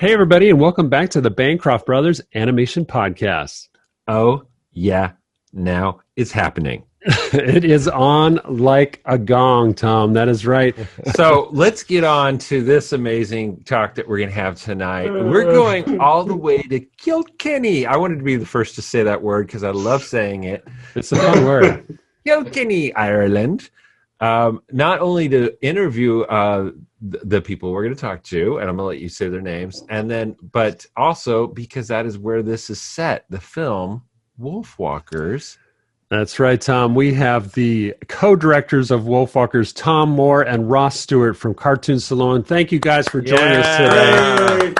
Hey, everybody, and welcome back to the Bancroft Brothers Animation Podcast. Oh, yeah. Now it's happening. It is on like a gong, Tom. That is right. So let's get on to this amazing talk that we're going to have tonight. We're going all the way to Kilkenny. I wanted to be the first to say that word because I love saying it. It's a fun word. Kilkenny, Ireland. Not only to interview the people we're going to talk to, and I'm going to let you say their names, but also because that is where this is set, the film WolfWalkers. That's right, Tom. We have the co-directors of WolfWalkers, Tomm Moore and Ross Stewart from Cartoon Saloon. Thank you guys for joining us today.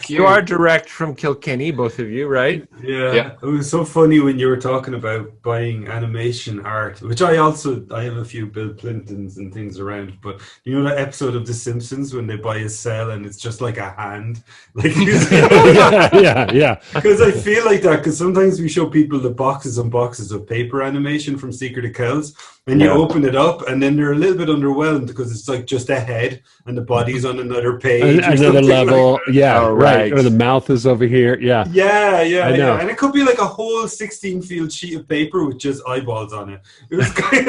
You are direct from Kilkenny, both of you, right? Yeah. It was so funny when you were talking about buying animation art, which I have a few Bill Clintons and things around, but you know that episode of The Simpsons when they buy a cell and it's just like a hand? Like, yeah. Because I feel like that, because sometimes we show people the boxes and boxes of paper animation from Secret of Kells, and you open it up and then they're a little bit underwhelmed because it's like just a head and the body's on another page. Another level. Like right. Or the mouth is over here. Yeah. Yeah. And it could be like a whole 16-field sheet of paper with just eyeballs on it. It was kind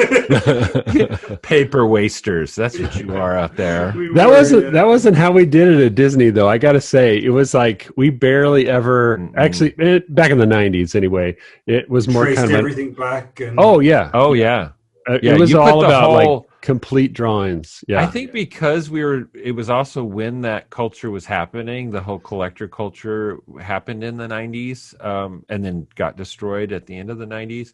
of paper wasters. That's what you are out there. That wasn't how we did it at Disney, though. I got to say, it was like we barely ever actually back in the 90s anyway. It was more traced kind of everything back. And, oh yeah. It was all about like complete drawings. Yeah, I think because it was also when that culture was happening. The whole collector culture happened in the 90s, and then got destroyed at the end of the 90s.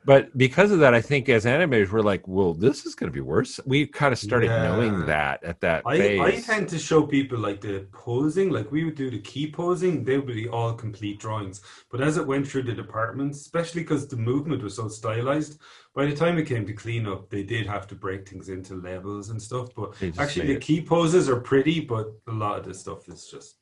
But because of that, I think as animators, we're like, well, this is going to be worse. We kind of started knowing that at that phase. I tend to show people like the posing, like we would do the key posing, they would be all complete drawings. But as it went through the departments, especially because the movement was so stylized, by the time it came to cleanup, they did have to break things into levels and stuff. But actually, the key poses are pretty, but a lot of the stuff is just,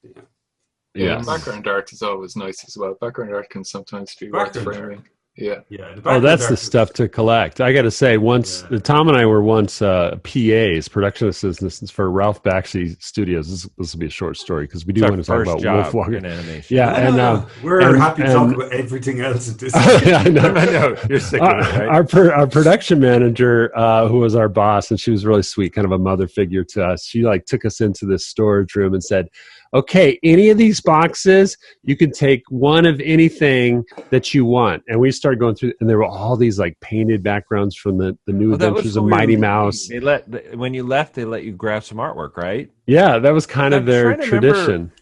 Yeah, background art is always nice as well. Background art can sometimes be worth framing. Yeah. That's the stuff to collect. I got to say, Tom and I were once PAs, production assistants for Ralph Bakshi Studios. This will be a short story because we do want to talk about WolfWalkers animation. Yeah, we're happy to talk about everything else at this point. I know. You're sick of it, right? Our production manager, who was our boss, and she was really sweet, kind of a mother figure to us. She took us into this storage room and said, okay, any of these boxes, you can take one of anything that you want. And we started going through, and there were all these painted backgrounds from the New Adventures of Mighty Mouse. When you left, they let you grab some artwork, right? Yeah, that was kind of their tradition.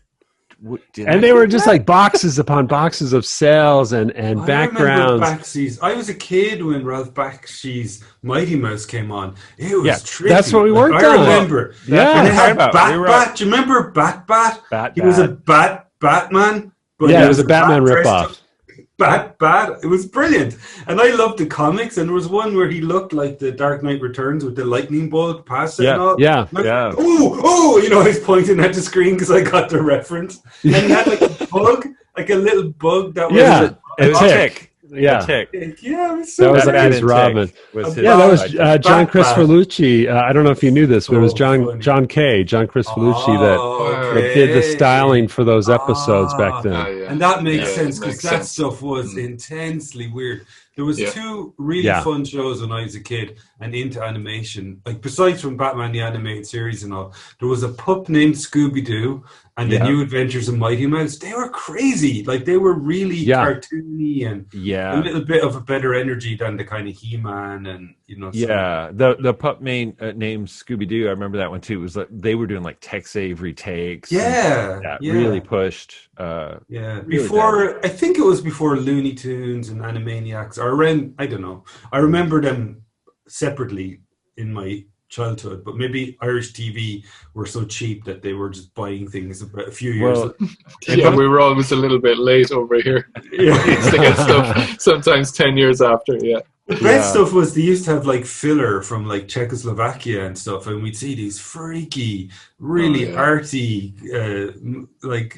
And they were just boxes upon boxes of cells and backgrounds. I was a kid when Ralph Bakshi's Mighty Mouse came on. It was trippy. That's what we worked on. I remember. Yeah. And they had Bat. Do you remember Bat? He was a Batman. But it was a Batman ripoff. Bat. It was brilliant. And I loved the comics. And there was one where he looked like the Dark Knight Returns with the lightning bolt past it and all. Yeah. He's pointing at the screen because I got the reference. And he had a bug, a little bug that was a tick. Yeah, it was so that was his Robin. That was John Crisfolucci. I don't know if you knew this, but it was John Crisfolucci that did the styling for those episodes back then. And that makes sense because that stuff was intensely weird. There was two really fun shows when I was a kid and into animation. Besides from Batman the Animated Series and all, there was a pup named Scooby-Doo and the New Adventures of Mighty Mouse. They were crazy. They were really cartoony and a little bit of a better energy than the kind of He-Man and the pup named Scooby-Doo. I remember that one too. It was they were doing Tex Avery takes. Really pushed. Really I think it was before Looney Tunes and Animaniacs, or around, I don't know. I remember them separately in my childhood, but maybe Irish TV were so cheap that they were just buying things a few years. We were always a little bit late over here. We used to get stuff sometimes 10 years after. The best stuff was they used to have filler from Czechoslovakia and stuff, and we'd see these freaky, really arty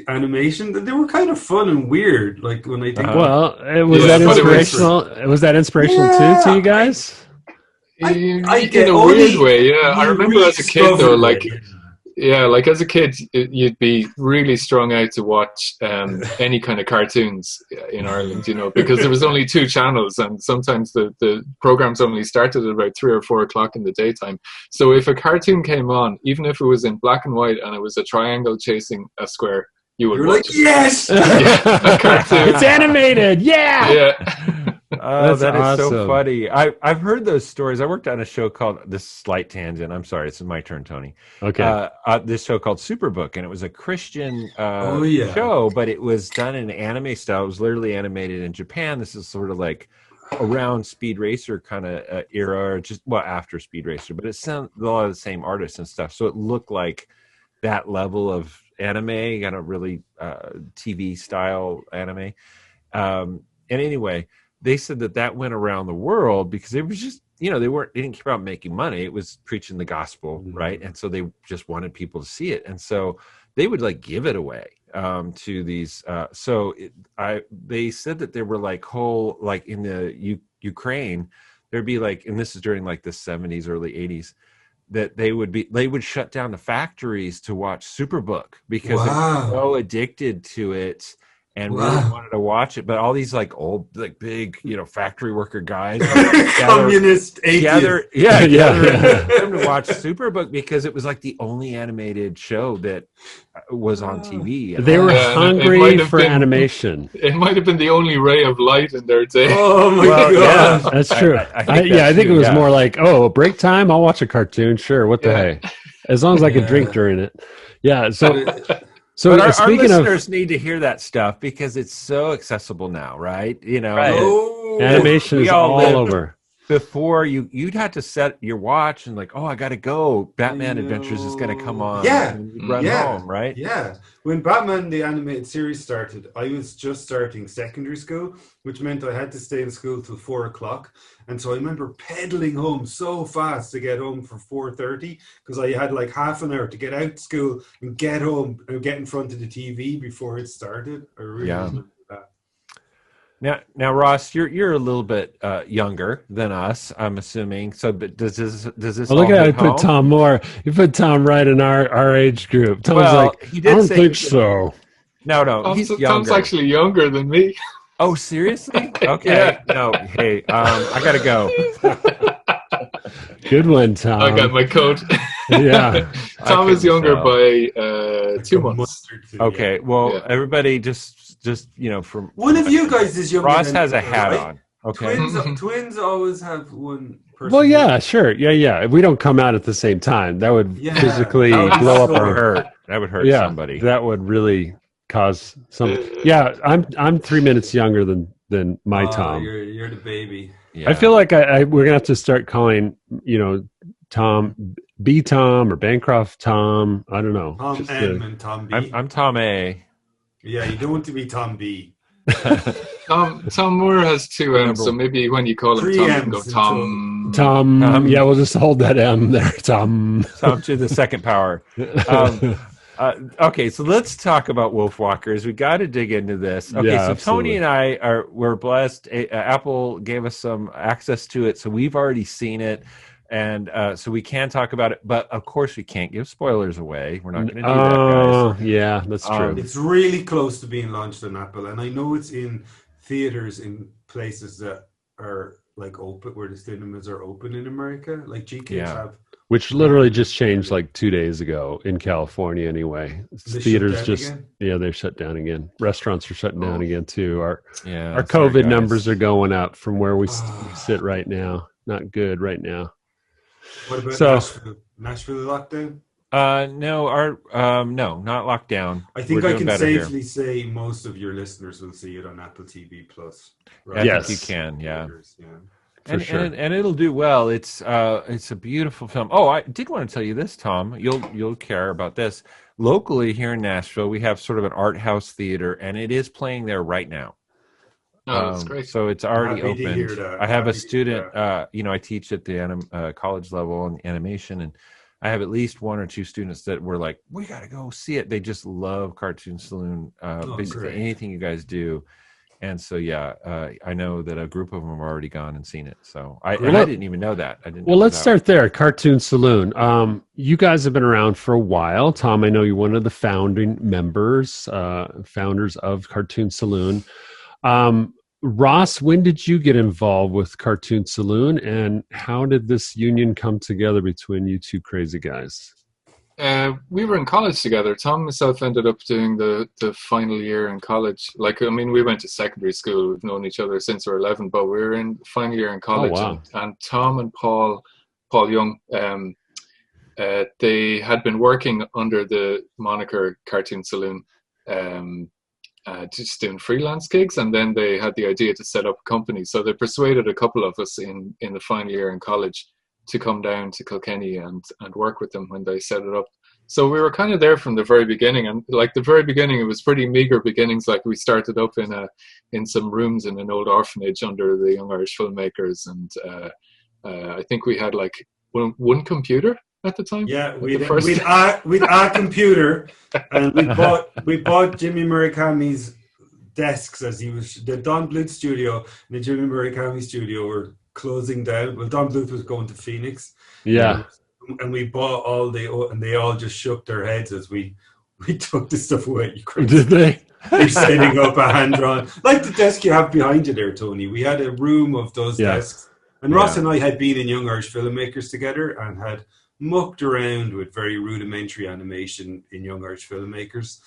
animation. They were kind of fun and weird. When I think, was that inspirational? Was that inspirational too to you guys? I in a weird way, I remember as a kid though, Yeah, like as a kid, you'd be really strung out to watch any kind of cartoons in Ireland, you know, because there was only 2 channels, and sometimes the programs only started at about 3 or 4 o'clock in the daytime. So if a cartoon came on, even if it was in black and white and it was a triangle chasing a square, you would watch it. Yes! Yeah, a cartoon. It's animated! Yeah! Yeah. Oh, That's that is awesome. so funny. I've heard those stories. I worked on a show called, this slight tangent, I'm sorry, it's my turn, Tony. Okay. This show called Superbook, and it was a Christian yeah. show, but it was done in anime style. It was literally animated in Japan. This is sort of like around Speed Racer kind of era, or just, well, after Speed Racer, but it sounded a lot of the same artists and stuff. So it looked like that level of anime, kind of really TV style anime. And anyway, they said that went around the world because it was just, you know, they didn't care about making money. It was preaching the gospel, right? And so they just wanted people to see it. And so they would like give it away to these. They said that there were like whole, like in the Ukraine, there'd be like, and this is during like the 70s, early 80s, that they would shut down the factories to watch Superbook because they were so addicted to it and really wanted to watch it. But all these like old, like big, you know, factory worker guys, communist atheists, them to watch Superbook because it was like the only animated show that was on TV. They were hungry for animation. It might have been the only ray of light in their day. Oh my god, yeah, that's true. I think it was more like, oh, break time, I'll watch a cartoon. Sure, what the hey, as long as I can drink during it. Yeah, so. So but our speaking listeners need to hear that stuff because it's so accessible now, right? You know, animation is all over. Before you'd have to set your watch and like, oh, I got to go. Batman Adventures is going to come on. Yeah, and you'd run home, right? Yeah. When Batman the animated series started, I was just starting secondary school, which meant I had to stay in school till 4 o'clock. And so I remember pedaling home so fast to get home for 4:30 because I had like half an hour to get out of school and get home and get in front of the TV before it started. I really remember that. Now, Ross, you're a little bit younger than us, I'm assuming. So, but does this? Well, look at how I put Tomm Moore. You put Tomm right in our age group. Tomm's like, I don't think so. No, he's younger. Tom's actually younger than me. Oh, seriously? Okay. Yeah. No, hey, I gotta go. Good one, Tomm. I got my coat. Yeah. Tom is younger by 2 months. Okay. Well, everybody just you know, from one of you guys is younger. Ross has a hat on. Okay. Twins always have one person. Well, yeah, sure. Yeah. If we don't come out at the same time, that would physically blow up our hurt. That would hurt somebody. That would really cause some. Yeah, I'm 3 minutes younger than my Tomm. You're the baby. Yeah. I feel like we're gonna have to start calling, you know, Tomm B Tomm or Bancroft Tomm. I don't know. Tom M and Tom B. I'm Tom A. Yeah, you don't want to be Tom B. Tomm Moore has 2 M's, so maybe when you call him Tom, you can go Tomm. Yeah, we'll just hold that M there, Tomm. Tomm to the second power. Okay, so let's talk about WolfWalkers. We got to dig into this. Okay, so absolutely. Tony and I we're blessed. Apple gave us some access to it, so we've already seen it. And so we can talk about it, but of course we can't give spoilers away. We're not going to do that, guys. Yeah, that's true. It's really close to being launched on Apple, and I know it's in theaters in places that are like open, where the cinemas are open in America, like GKs have. Which literally just changed like 2 days ago in California anyway. Theaters they shut down again. Restaurants are shutting down again too. Our COVID numbers are going up from where we sit right now. Not good right now. What about Nashville lockdown? No, not locked down. I think I can safely say most of your listeners will see it on Apple TV Plus. Right? I think you can, For sure. And it'll do well. It's a beautiful film. Oh, I did want to tell you this, Tom. You'll care about this. Locally here in Nashville, we have sort of an art house theater, and it is playing there right now. Oh, that's great. So it's already opened. I have a student, I teach at the college level in animation, and I have at least 1 or 2 students that were like, we got to go see it. They just love Cartoon Saloon. Basically anything you guys do. And so, I know that a group of them have already gone and seen it. So I didn't even know that. Well, let's start there. Cartoon Saloon. You guys have been around for a while. Tom, I know you're one of the founding members, founders of Cartoon Saloon. Ross, when did you get involved with Cartoon Saloon, and how did this union come together between you two crazy guys? We were in college together. Tom and myself ended up doing the final year in college. We went to secondary school. We've known each other since we were 11, but we were in the final year in college. Oh, wow. And Tom and Paul Young, they had been working under the moniker Cartoon Saloon, just doing freelance gigs, and then they had the idea to set up a company. So they persuaded a couple of us in the final year in college to come down to Kilkenny and work with them when they set it up. So we were kind of there from the very beginning, and the very beginning, it was pretty meager beginnings. We started up in some rooms in an old orphanage under the Young Irish Filmmakers, and I think we had one computer at the time. Yeah, we'd our computer, and we bought Jimmy Murakami's desks as he was. The Don Bluth studio and the Jimmy Murakami studio were closing down. Well, Don Bluth was going to Phoenix. Yeah. And we bought and they all just shook their heads as we took the stuff away. Did they? They're setting up a hand-drawn, like the desk you have behind you there, Tony. We had a room of those desks. And Ross and I had been in Young Irish Filmmakers together and had mucked around with very rudimentary animation in Young Irish Filmmakers,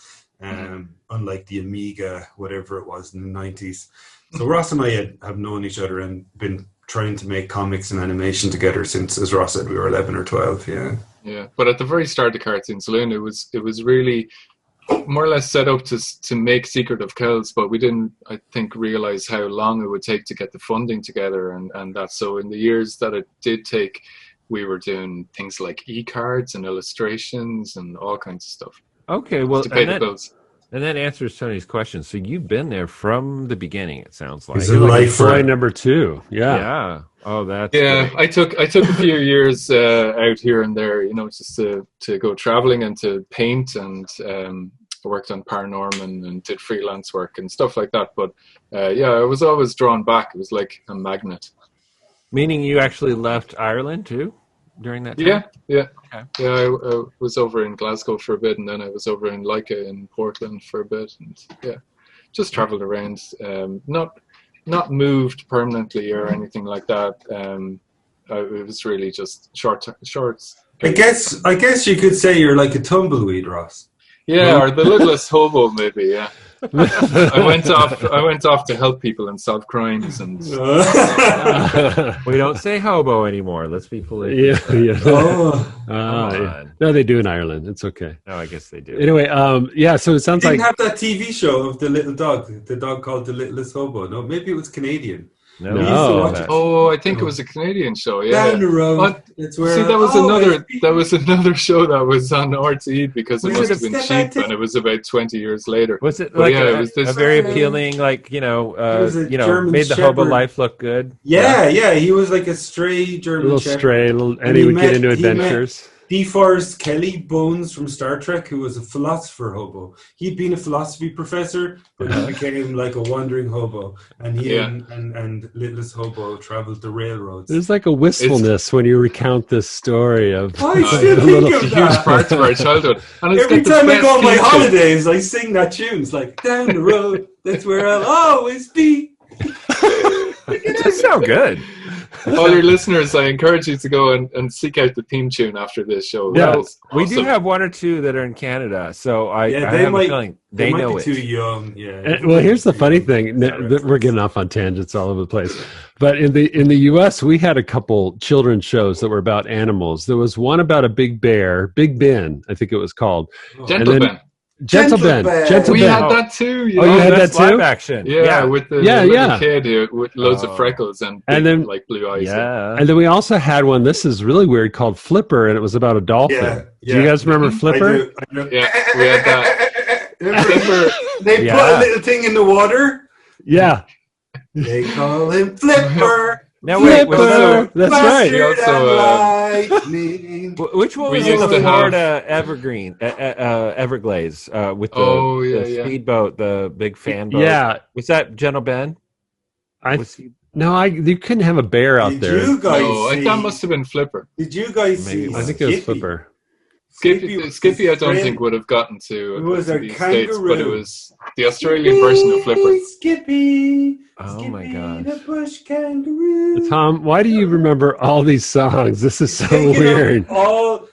unlike the Amiga, whatever it was in the 90s. So Ross and I have known each other and been trying to make comics and animation together since, as Ross said, we were 11 or 12. Yeah, but at the very start of Cartoon Saloon, it was really more or less set up to make Secret of Kells, but we didn't, I think, realize how long it would take to get the funding together and that. So in the years that it did take, we were doing things like e-cards and illustrations and all kinds of stuff. Okay, well, to pay the bills. And that answers Tony's question. So you've been there from the beginning, it sounds like. He's like number 2. Yeah. Oh, that's great. I took a few years out here and there, just to go traveling and to paint, and worked on Paranorman and did freelance work and stuff like that. But I was always drawn back. It was like a magnet. Meaning you actually left Ireland too during that time? Yeah. Okay. Yeah, I was over in Glasgow for a bit, and then I was over in Leica in Portland for a bit, and just traveled around. Not moved permanently or anything like that. It was really just short. I guess you could say you're like a tumbleweed, Ross. Yeah, or the littlest hobo, maybe. Yeah. I went off to help people and solve crimes, and we don't say hobo anymore. Let's be political. Yeah. No, they do in Ireland. It's okay. No, I guess they do. Anyway, so it sounds like have that TV show of the little dog, the dog called the Littlest Hobo. No, maybe it was Canadian. I think it was a Canadian show. Yeah, down the road. That was another show that was on RTE because it must have been cheap, and it was about 20 years later. Was it it was a very appealing, made the hobo life look good? Yeah, he was like a stray German shepherd. And he would get into adventures. DeForest Kelly Bones from Star Trek, who was a philosopher hobo. He'd been a philosophy professor, but he became like a wandering hobo. And he and Littlest Hobo traveled the railroads. There's like a wistfulness when you recount this story of I still think of huge parts of our childhood. And every time I go on my holidays, I sing that tune. It's like, down the road, that's where I'll always be. It does sound good. All your listeners, I encourage you to go and seek out the theme tune after this show. Yeah, awesome. We do have one or two that are in Canada, so I have a feeling they know it. Too young, well, here's the funny thing: we're getting off on tangents all over the place. But in the U.S., we had a couple children's shows that were about animals. There was one about a big bear, Big Ben, I think it was called. Gentle Ben. Gentle Ben. We had that too. You had that too? Live action. Yeah, with the little kid here with loads of freckles and then like blue eyes. Yeah. And then we also had one, this is really weird, called Flipper, and it was about a dolphin. Do you guys remember Flipper? I do. Yeah, we had that. Flipper. They put a little thing in the water. Yeah. They call him Flipper. Now wait, Flipper. That's right. We also, which one was in the Florida Everglades with the speedboat, the big fan boat? Yeah. Was that Gentle Ben? You couldn't have a bear out there. You guys that must have been Flipper. Did you guys see? I think it was Flipper. Skippy, I don't think would have gotten to. It was a these kangaroo. States, but it was the Australian version of Flipper. Skippy. Oh my God! The bush kangaroo. Tom, why do you remember all these songs? This is so weird.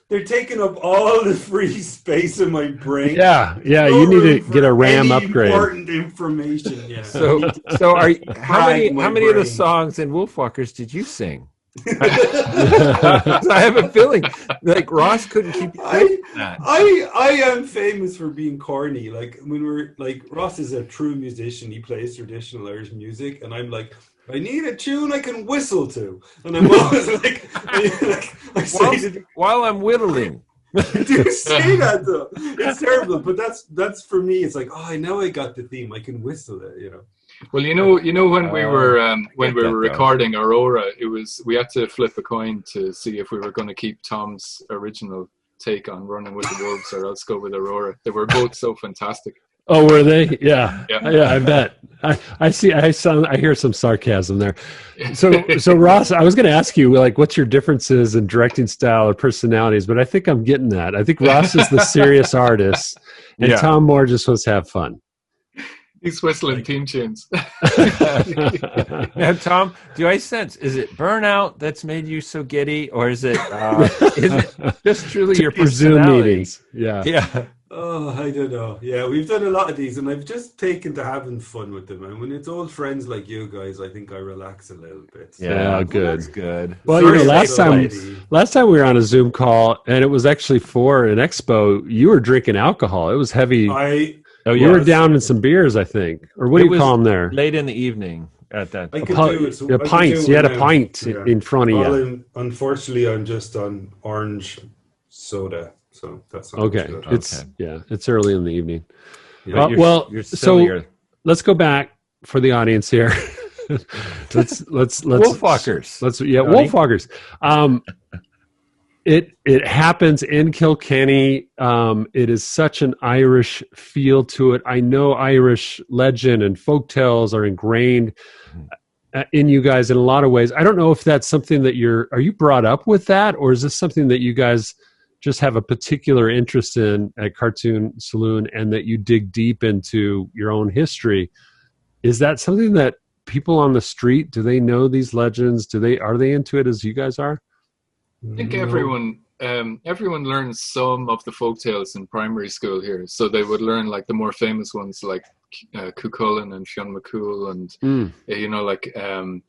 They're taking up all the free space in my brain. Yeah, you need to get a RAM upgrade. Important information. Yeah. So how many of the songs in WolfWalkers did you sing? I have a feeling like Ross couldn't keep that. I am famous for being corny. Like when we're like, Ross is a true musician. He plays traditional Irish music, and I'm like, I need a tune I can whistle to, and I'm always like while I'm whittling. I do say that though. It's terrible, but that's for me. It's like, oh, now I got the theme. I can whistle it. You know. Well, you know when we were recording Aurora, we had to flip a coin to see if we were going to keep Tom's original take on Running with the Wolves or else go with Aurora. They were both so fantastic. Oh, were they? Yeah, I bet. I hear some sarcasm there. So Ross, I was going to ask you, like, what's your differences in directing style or personalities? But I think I'm getting that. I think Ross is the serious artist, and Tomm Moore just wants to have fun. He's whistling theme tunes. Now, Tom, do I sense, is it burnout that's made you so giddy, or is it just truly your personality? Zoom meetings? Yeah. Oh, I don't know. Yeah, we've done a lot of these, and I've just taken to having fun with them. And when it's old friends like you guys, I think I relax a little bit. So. Yeah, good. That's good. Well, last time we were on a Zoom call, and it was actually for an expo. You were drinking alcohol. It was heavy. You were down in some beers, I think. Or what do you call them there? Late in the evening at that. Pints. You had a pint in front of you. Unfortunately, I'm just on orange soda. So that's okay. It's early in the evening. Yeah. So let's go back for the audience here. let's WolfWalkers. WolfWalkers. It happens in Kilkenny. It is such an Irish feel to it. I know Irish legend and folk tales are ingrained in you guys in a lot of ways. I don't know if that's something that are you brought up with that, or is this something that you guys just have a particular interest in at Cartoon Saloon and that you dig deep into your own history? Is that something that people on the street, do they know these legends? Are they into it as you guys are? I think everyone learns some of the folktales in primary school here. So they would learn like the more famous ones like Cuchulainn and Fionn McCool and like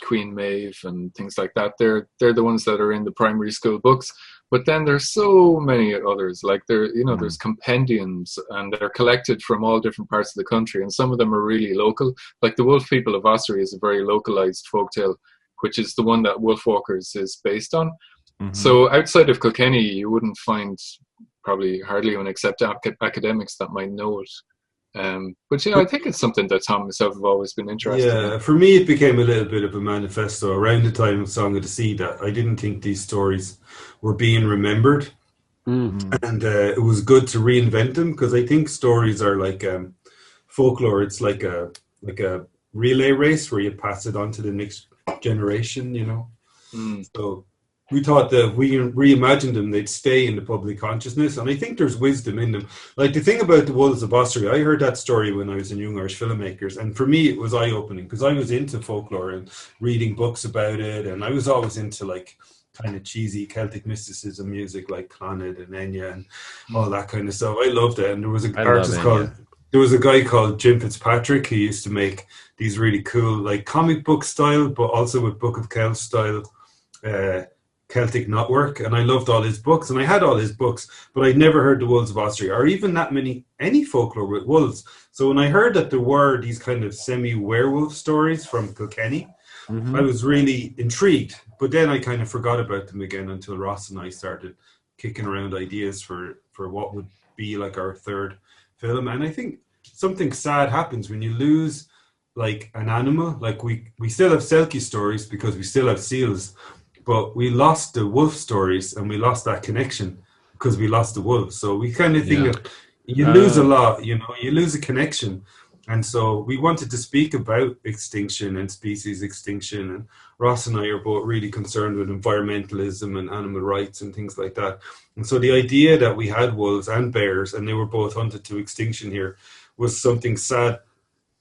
Queen Maeve and things like that. They're the ones that are in the primary school books. But then there's so many others, like there's compendiums, and they're collected from all different parts of the country, and some of them are really local. Like the Wolf People of Ossory is a very localized folktale, which is the one that WolfWalkers is based on. Mm-hmm. So outside of Kilkenny, you wouldn't find probably hardly anyone except academics that might know it. But I think it's something that Tom and myself have always been interested in. Yeah, for me it became a little bit of a manifesto around the time of Song of the Sea that I didn't think these stories were being remembered. Mm-hmm. And it was good to reinvent them, because I think stories are like folklore. It's like a relay race where you pass it on to the next generation, So we thought that if we reimagined them, they'd stay in the public consciousness. And I think there's wisdom in them. Like the thing about the Wolves of Ossory, I heard that story when I was in Young Irish Filmmakers. And for me, it was eye-opening, because I was into folklore and reading books about it. And I was always into like kind of cheesy Celtic mysticism music like Clonard and Enya and all that kind of stuff. I loved it. And there was there was a guy called Jim Fitzpatrick who used to make these really cool like comic book style, but also with Book of Kells style Celtic knotwork, and I loved all his books, and I had all his books, but I'd never heard the Wolves of Ossory or even any folklore with wolves. So when I heard that there were these kind of semi-werewolf stories from Kilkenny, I was really intrigued, but then I kind of forgot about them again until Ross and I started kicking around ideas for what would be like our third film. And I think something sad happens when you lose like an animal. Like we still have selkie stories because we still have seals, but we lost the wolf stories and we lost that connection because we lost the wolves. So we kind of think that you lose a lot, you know, you lose a connection. And so we wanted to speak about extinction and species extinction. And Ross and I are both really concerned with environmentalism and animal rights and things like that. And so the idea that we had wolves and bears and they were both hunted to extinction here was something sad,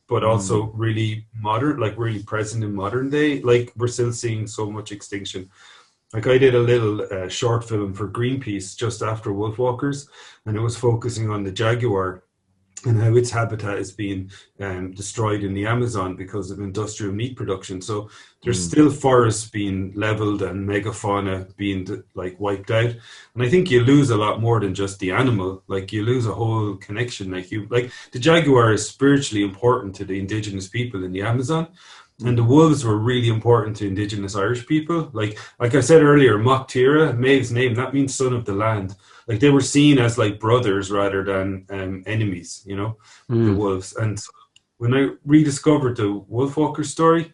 but also really modern, like really present in modern day. Like we're still seeing so much extinction. Like I did a little short film for Greenpeace just after WolfWalkers, and it was focusing on the jaguar and how its habitat is being destroyed in the Amazon because of industrial meat production. So there's still forests being leveled and megafauna being like wiped out. And I think you lose a lot more than just the animal. Like you lose a whole connection. Like the jaguar is spiritually important to the indigenous people in the Amazon. And the wolves were really important to indigenous Irish people. Like I said earlier, Mock Tira, Maeve's name, that means son of the land. Like they were seen as like brothers rather than enemies, you know, the wolves. And so when I rediscovered the WolfWalkers story,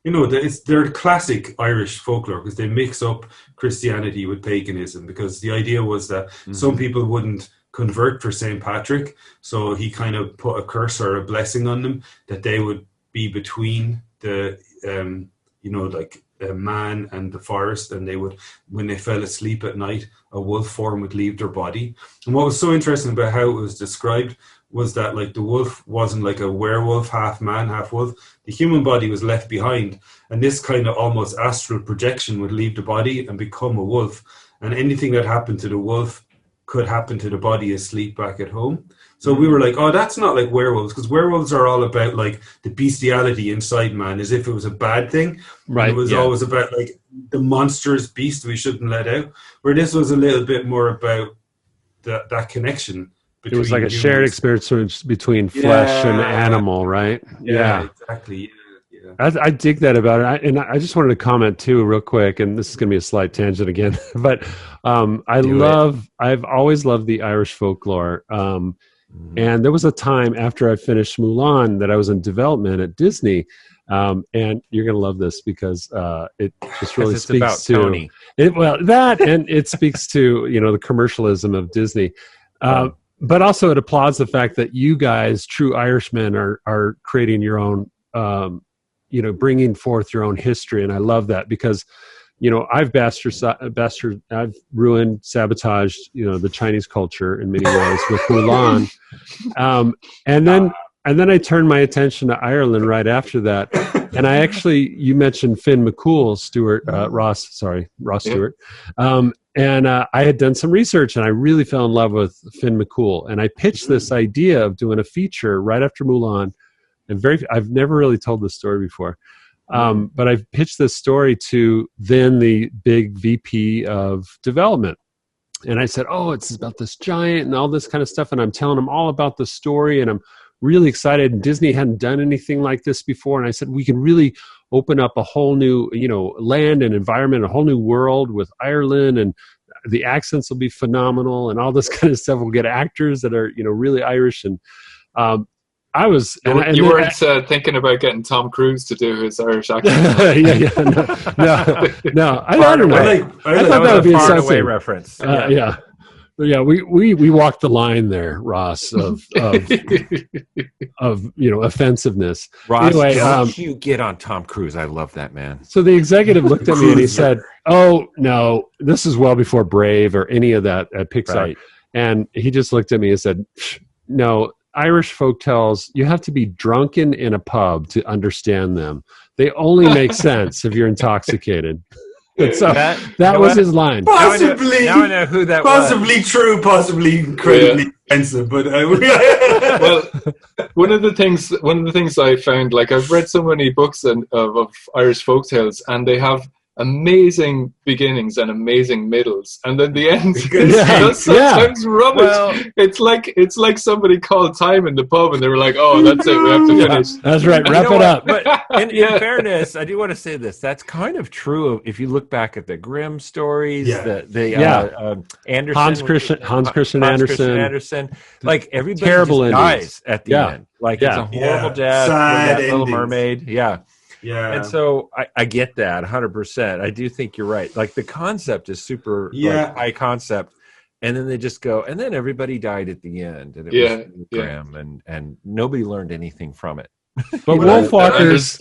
you know, they're classic Irish folklore because they mix up Christianity with paganism, because the idea was that some people wouldn't convert for St. Patrick. So he kind of put a curse or a blessing on them that they would be between the, you know, like the man and the forest, and they would, when they fell asleep at night, a wolf form would leave their body. And what was so interesting about how it was described was that like the wolf wasn't like a werewolf, half man, half wolf. The human body was left behind, and this kind of almost astral projection would leave the body and become a wolf. And anything that happened to the wolf could happen to the body asleep back at home. So we were like, oh, that's not like werewolves, because werewolves are all about like the bestiality inside man, as if it was a bad thing. Right. It was always about like the monstrous beast we shouldn't let out. Where this was a little bit more about that connection. It was like a shared experience between flesh and animal, right? Yeah, exactly. Yeah. I dig that about it. And I just wanted to comment too, real quick, and this is going to be a slight tangent again, but I've always loved the Irish folklore. And there was a time after I finished Mulan that I was in development at Disney. And you're going to love this because it just really speaks to Tony. That, and it speaks to, you know, the commercialism of Disney. But also it applauds the fact that you guys, true Irishmen, are creating your own, you know, bringing forth your own history. And I love that because, you know, I've ruined, sabotaged, you know, the Chinese culture in many ways with Mulan. And then I turned my attention to Ireland right after that. And I actually, you mentioned Finn McCool, Ross Stewart. And I had done some research and I really fell in love with Finn McCool. And I pitched this idea of doing a feature right after Mulan. And I've never really told this story before. But I've pitched this story to then the big VP of development. And I said, oh, it's about this giant and all this kind of stuff. And I'm telling him all about the story. And I'm really excited. And Disney hadn't done anything like this before. And I said, we can really open up a whole new, you know, land and environment, a whole new world with Ireland. And the accents will be phenomenal and all this kind of stuff. We'll get actors that are, you know, really Irish. And I was... You weren't thinking about getting Tom Cruise to do his Irish accent? No. I don't know. I thought that would be a far away reference. Yeah, we walked the line there, Ross, of you know, offensiveness. Ross, anyway, you get on Tom Cruise. I love that man. So the executive looked at me and he said, "Oh no, this is well before Brave or any of that at Pixar." Right. And he just looked at me and said, "No. Irish folktales, you have to be drunken in a pub to understand them. They only make sense if you're intoxicated." And so that was his line. Possibly. Now I know who that possibly was. True, possibly incredibly offensive. But well, one of the things I found, like I've read so many books of Irish folktales, and they have amazing beginnings and amazing middles, and then the end Yeah. is sometimes rubbish. Well, it's like somebody called time in the pub and they were like, "Oh, that's it, we have to finish." That's right. You Wrap know it what? up. But in fairness, I do want to say this. That's kind of true if you look back at the Grimm stories, the Anderson, Hans Christian Andersen. Like everybody Terrible just dies at the end. Like it's a horrible death. Sad That Little endings. Mermaid. Yeah. Yeah. And so I get that 100%. I do think you're right. Like the concept is super high concept. And then they just go, and then everybody died at the end. And it was grim, and nobody learned anything from it. But WolfWalkers,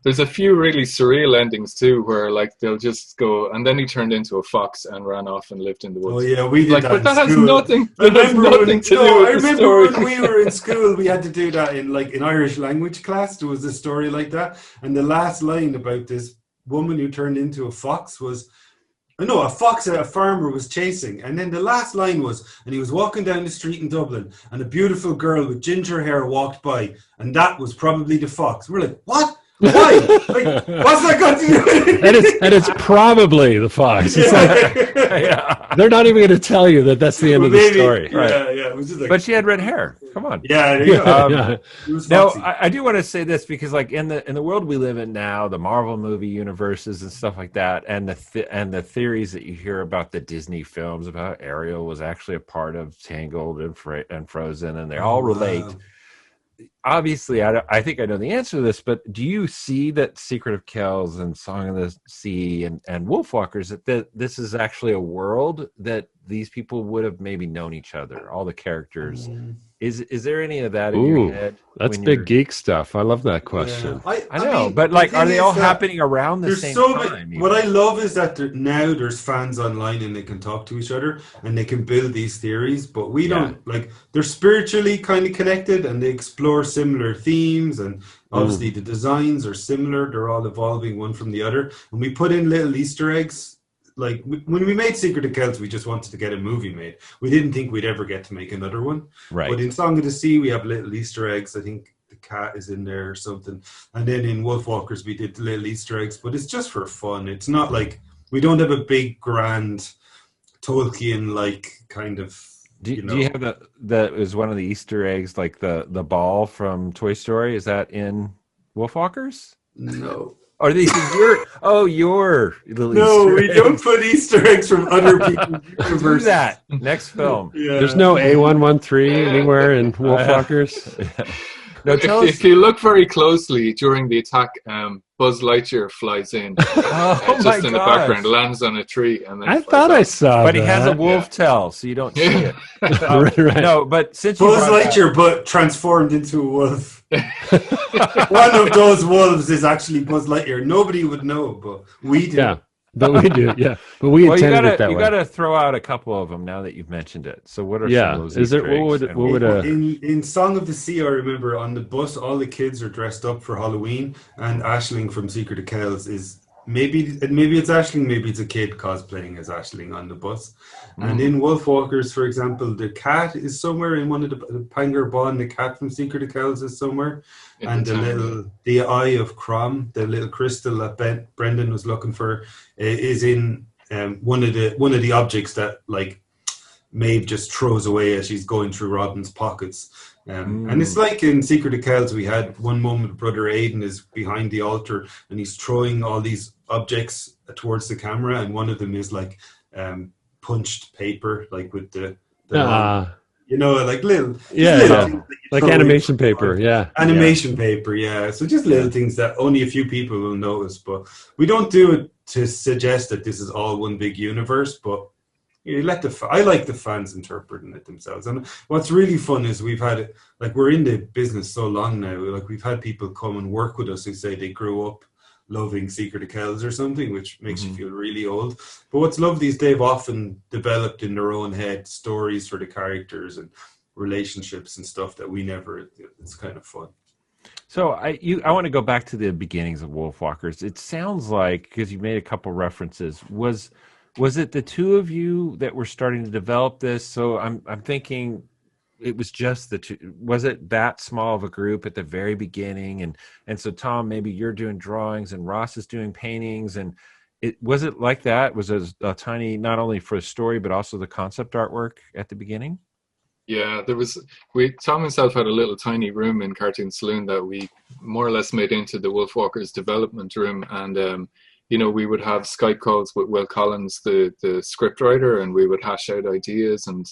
there's a few really surreal endings too, where like they'll just go, and then he turned into a fox and ran off and lived in the woods. Oh yeah, we did like, that. But that has school. nothing. I That has remember nothing to do with the story. when we were in school, we had to do that in Irish language class. There was a story like that, and the last line about this woman who turned into a fox was. No, a fox a farmer was chasing. And then the last line was, and he was walking down the street in Dublin, and a beautiful girl with ginger hair walked by, and that was probably the fox. We're like, what? Why? Like, what's that got to do with it? and it's probably the fox. It's like, they're not even going to tell you that that's the end of the story. Yeah, yeah. It was just like, But she had red hair. Come on. Yeah, there you go. It was Now, foxy. I do want to say this because, like, in the world we live in now, the Marvel movie universes and stuff like that, and the theories that you hear about the Disney films about Ariel was actually a part of Tangled and Frozen, and they all relate. Obviously, I think I know the answer to this, but do you see that Secret of Kells and Song of the Sea and WolfWalkers, that this is actually a world that these people would have maybe known each other, all the characters? Is there any of that in your head? That's big geek stuff. I love that question. Yeah. I know, mean, but like, are they all that happening around the same time? What I love is that now there's fans online and they can talk to each other and they can build these theories, but we don't, like, they're spiritually kind of connected and they explore similar themes, and obviously the designs are similar. They're all evolving one from the other, and we put in little Easter eggs. Like when we made Secret of Kells, we just wanted to get a movie made. We didn't think we'd ever get to make another one. Right. But in Song of the Sea, we have little Easter eggs. I think the cat is in there or something. And then in WolfWalkers, we did little Easter eggs. But it's just for fun. It's not like we don't have a big, grand Tolkien-like kind of. Do you have that is one of the Easter eggs, like the ball from Toy Story? Is that in WolfWalkers? No. Or these your little No, Easter we eggs. don't put Easter eggs from other people's Do universes. that next film. Yeah. There's no A113 anywhere in WolfWalkers. No, tell us. If you look very closely during the attack, Buzz Lightyear flies in, just in the background, lands on a tree, and then I thought I saw But that. he has a wolf tail, so you don't see it. Right. No, but since you Buzz brought that- Lightyear, but transformed into a wolf. One of those wolves is actually Buzz Lightyear. Nobody would know, but we do. Yeah, but we do. Yeah, but we Well, intended it that you way. got to throw out a couple of them now that you've mentioned it. So what are some of those? Is there Easter eggs? what would In Song of the Sea, I remember on the bus, all the kids are dressed up for Halloween, and Aisling from Secret of Kells is maybe it's Aisling, maybe it's a kid cosplaying as Aisling on the bus. And in WolfWalkers, for example, the cat is somewhere in one of the Pangar Bon. The cat from Secret of Kells is somewhere, and the Eye of Crom, the little crystal that Brendan was looking for, is in one of the objects that like Maeve just throws away as she's going through Robin's pockets. And it's like in Secret of Kells, we had one moment Brother Aiden is behind the altar and he's throwing all these objects towards the camera, and one of them is like punched paper, like with the like little things that you like throw animation in. paper, Animation paper, yeah. So just little things that only a few people will notice, but we don't do it to suggest that this is all one big universe, but you let I like the fans interpreting it themselves. And what's really fun is we've had it, like, we're in the business so long now, like we've had people come and work with us who say they grew up loving Secret of Kells or something, which makes you feel really old. But what's lovely is they've often developed in their own head stories for the characters and relationships and stuff that we never. It's kind of fun. So I want to go back to the beginnings of WolfWalkers. It sounds like, because you made a couple references, was it the two of you that were starting to develop this? So I'm thinking it was just the two. Was it that small of a group at the very beginning? And so Tom, maybe you're doing drawings and Ross is doing paintings. And was it like that? Was it a tiny, not only for a story but also the concept artwork at the beginning? Yeah, Tom himself had a little tiny room in Cartoon Saloon that we more or less made into the WolfWalkers development room, and we would have Skype calls with Will Collins, the script writer, and we would hash out ideas, and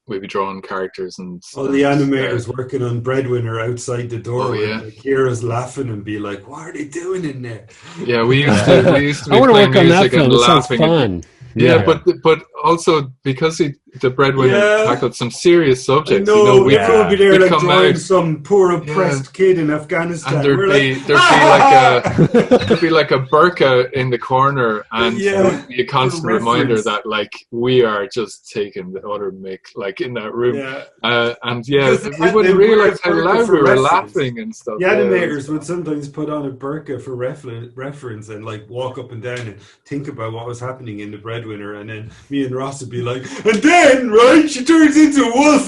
we'd be drawing characters and all the animators working on Breadwinner outside the door. Like, hear us laughing and be like, "What are they doing in there?" Yeah, we used to. I want to work on that film. It sounds fun. Yeah, but also because the Breadwinner tackled some serious subjects. We'd be there like drawing some poor oppressed kid in Afghanistan. And there'd be like a burqa in the corner, and there'd be a constant reminder that like we are just taking the utter mick, like in that room. We wouldn't realize how loud we were laughing and stuff. The animators would sometimes put on a burqa for reference and like walk up and down and think about what was happening in the Breadwinner, and then me and Ross would be like, and then she turns into a wolf.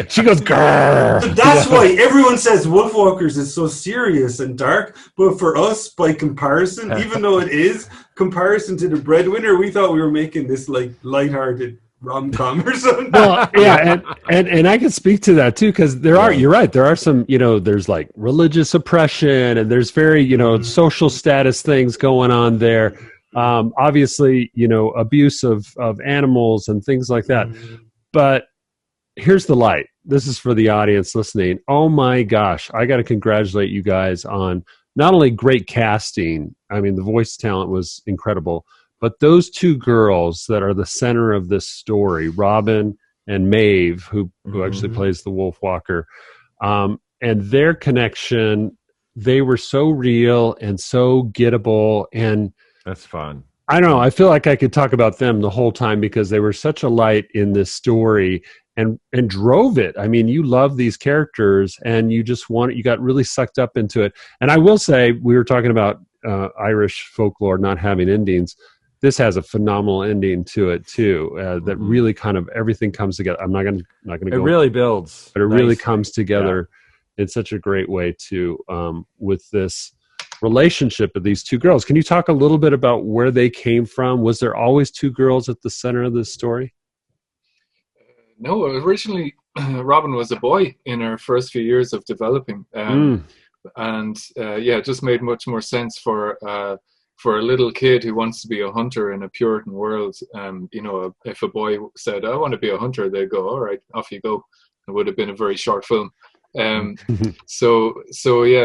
She goes grrr. So that's why everyone says WolfWalkers is so serious and dark, but for us, by comparison, even though it is comparison to the Breadwinner, we thought we were making this like lighthearted rom-com or something. Well, and I can speak to that too, because you're right, there are some, there's like religious oppression, and there's very, social status things going on there. Obviously, abuse of animals and things like that. But here's the light. This is for the audience listening. Oh my gosh, I got to congratulate you guys on not only great casting. I mean, the voice talent was incredible, but those two girls that are the center of this story, Robin and Maeve, who actually plays the Wolfwalker, and their connection, they were so real and so gettable, and that's fun. I don't know. I feel like I could talk about them the whole time because they were such a light in this story and drove it. I mean, you love these characters and you got really sucked up into it. And I will say, we were talking about Irish folklore not having endings. This has a phenomenal ending to it too. That really kind of everything comes together. I'm not going to go. It really builds, but it really comes together in such a great way too. With this relationship of these two girls. Can you talk a little bit about where they came from? Was there always two girls at the center of this story? No, originally Robin was a boy in her first few years of developing. And it just made much more sense for a little kid who wants to be a hunter in a Puritan world. If a boy said, "I want to be a hunter," they'd go, "All right, off you go." It would have been a very short film. It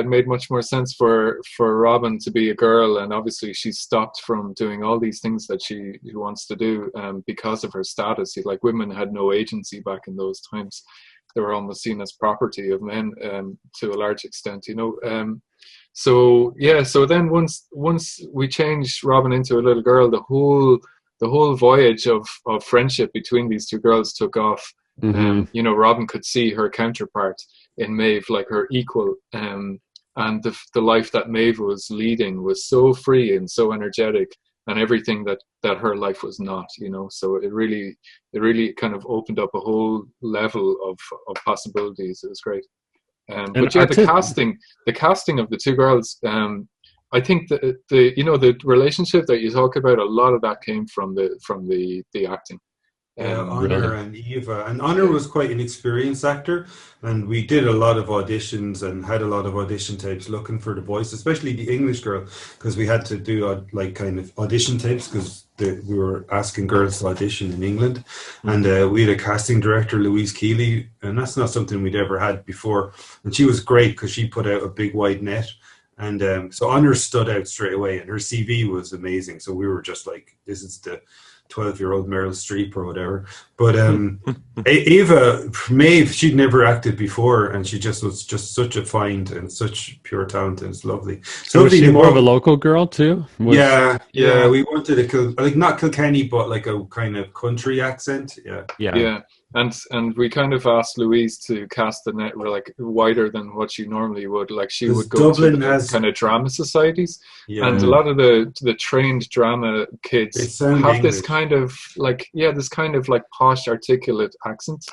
made much more sense for Robin to be a girl, and obviously she stopped from doing all these things that she wants to do because of her status. Like, women had no agency back in those times. They were almost seen as property of men to a large extent, So then once we changed Robin into a little girl, the whole voyage of friendship between these two girls took off. Robin could see her counterpart in Maeve, like her equal, and the life that Maeve was leading was so free and so energetic, and everything that her life was not, So it really kind of opened up a whole level of possibilities. It was great. The casting of the two girls, I think the relationship that you talk about, a lot of that came from the acting. Honor and Eva. And Honor was quite an experienced actor, and we did a lot of auditions and had a lot of audition tapes looking for the voice, especially the English girl, because we had to do kind of audition tapes because we were asking girls to audition in England. And we had a casting director, Louise Keeley, and that's not something we'd ever had before. And she was great because she put out a big wide net. And so Honor stood out straight away, and her CV was amazing. So we were just like, this is the 12-year-old Meryl Streep or whatever. But Eva, Maeve, she'd never acted before, and she just was just such a find and such pure talent, and it's lovely. So was she more of a local girl too? We wanted not Kilkenny, but like a kind of country accent. Yeah. And we kind of asked Louise to cast the net like wider than what she normally would. Like she would go Dublin to kind of drama societies, and a lot of the trained drama kids have English. this kind of like posh, articulate accent.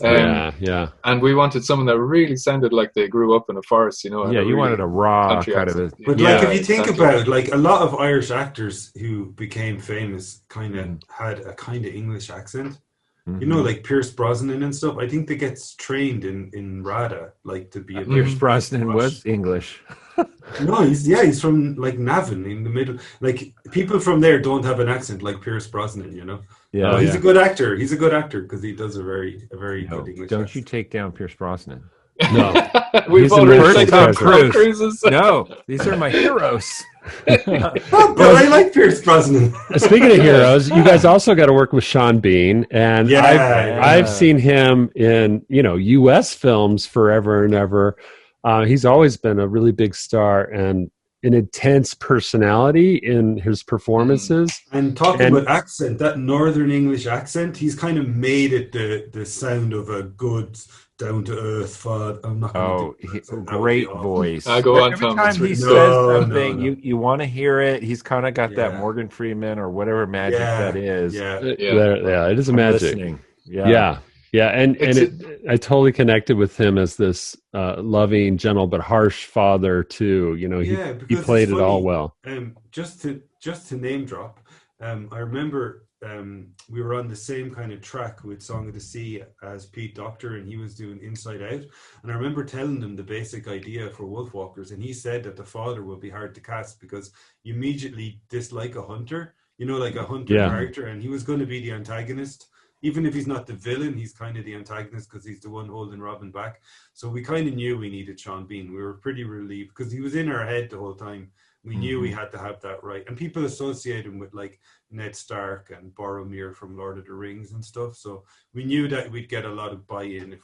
Yeah. And we wanted someone that really sounded like they grew up in a forest, you know. Yeah, you wanted a raw kind of a... But like, if you think about it, like a lot of Irish actors who became famous kind of had a kind of English accent. You know, like Pierce Brosnan and stuff. I think they get trained in RADA, like to be a Pierce Brosnan was English. No, he's from like Navan in the middle. Like people from there don't have an accent like Pierce Brosnan, you know. Yeah, he's a good actor. He's a good actor because he does a very good English. Don't accent. you take down Pierce Brosnan? No, we've already taken Tom Cruise. No, these are my heroes. But I like Pierce Brosnan. Speaking of heroes, you guys also got to work with Sean Bean, and I've seen him in U.S. films forever and ever. He's always been a really big star and an intense personality in his performances. And talking about accent, that Northern English accent, he's kind of made it the sound of a good, down-to-earth father. I'm not going to great voice. I go on, Every Tom. time he says something, you want to hear it. He's kind of got that Morgan Freeman or whatever magic that is. Yeah, it is a magic. Listening. Yeah, and I totally connected with him as this loving, gentle but harsh father too. You know, he played it all well. Just to name drop, I remember we were on the same kind of track with Song of the Sea as Pete Docter, and he was doing Inside Out. And I remember telling him the basic idea for WolfWalkers, and he said that the father will be hard to cast because you immediately dislike a hunter. You know, like a hunter character, and he was going to be the antagonist. Even if he's not the villain, he's kind of the antagonist because he's the one holding Robin back. So we kind of knew we needed Sean Bean. We were pretty relieved because he was in our head the whole time. We knew we had to have that right. And people associate him with like Ned Stark and Boromir from Lord of the Rings and stuff. So we knew that we'd get a lot of buy-in if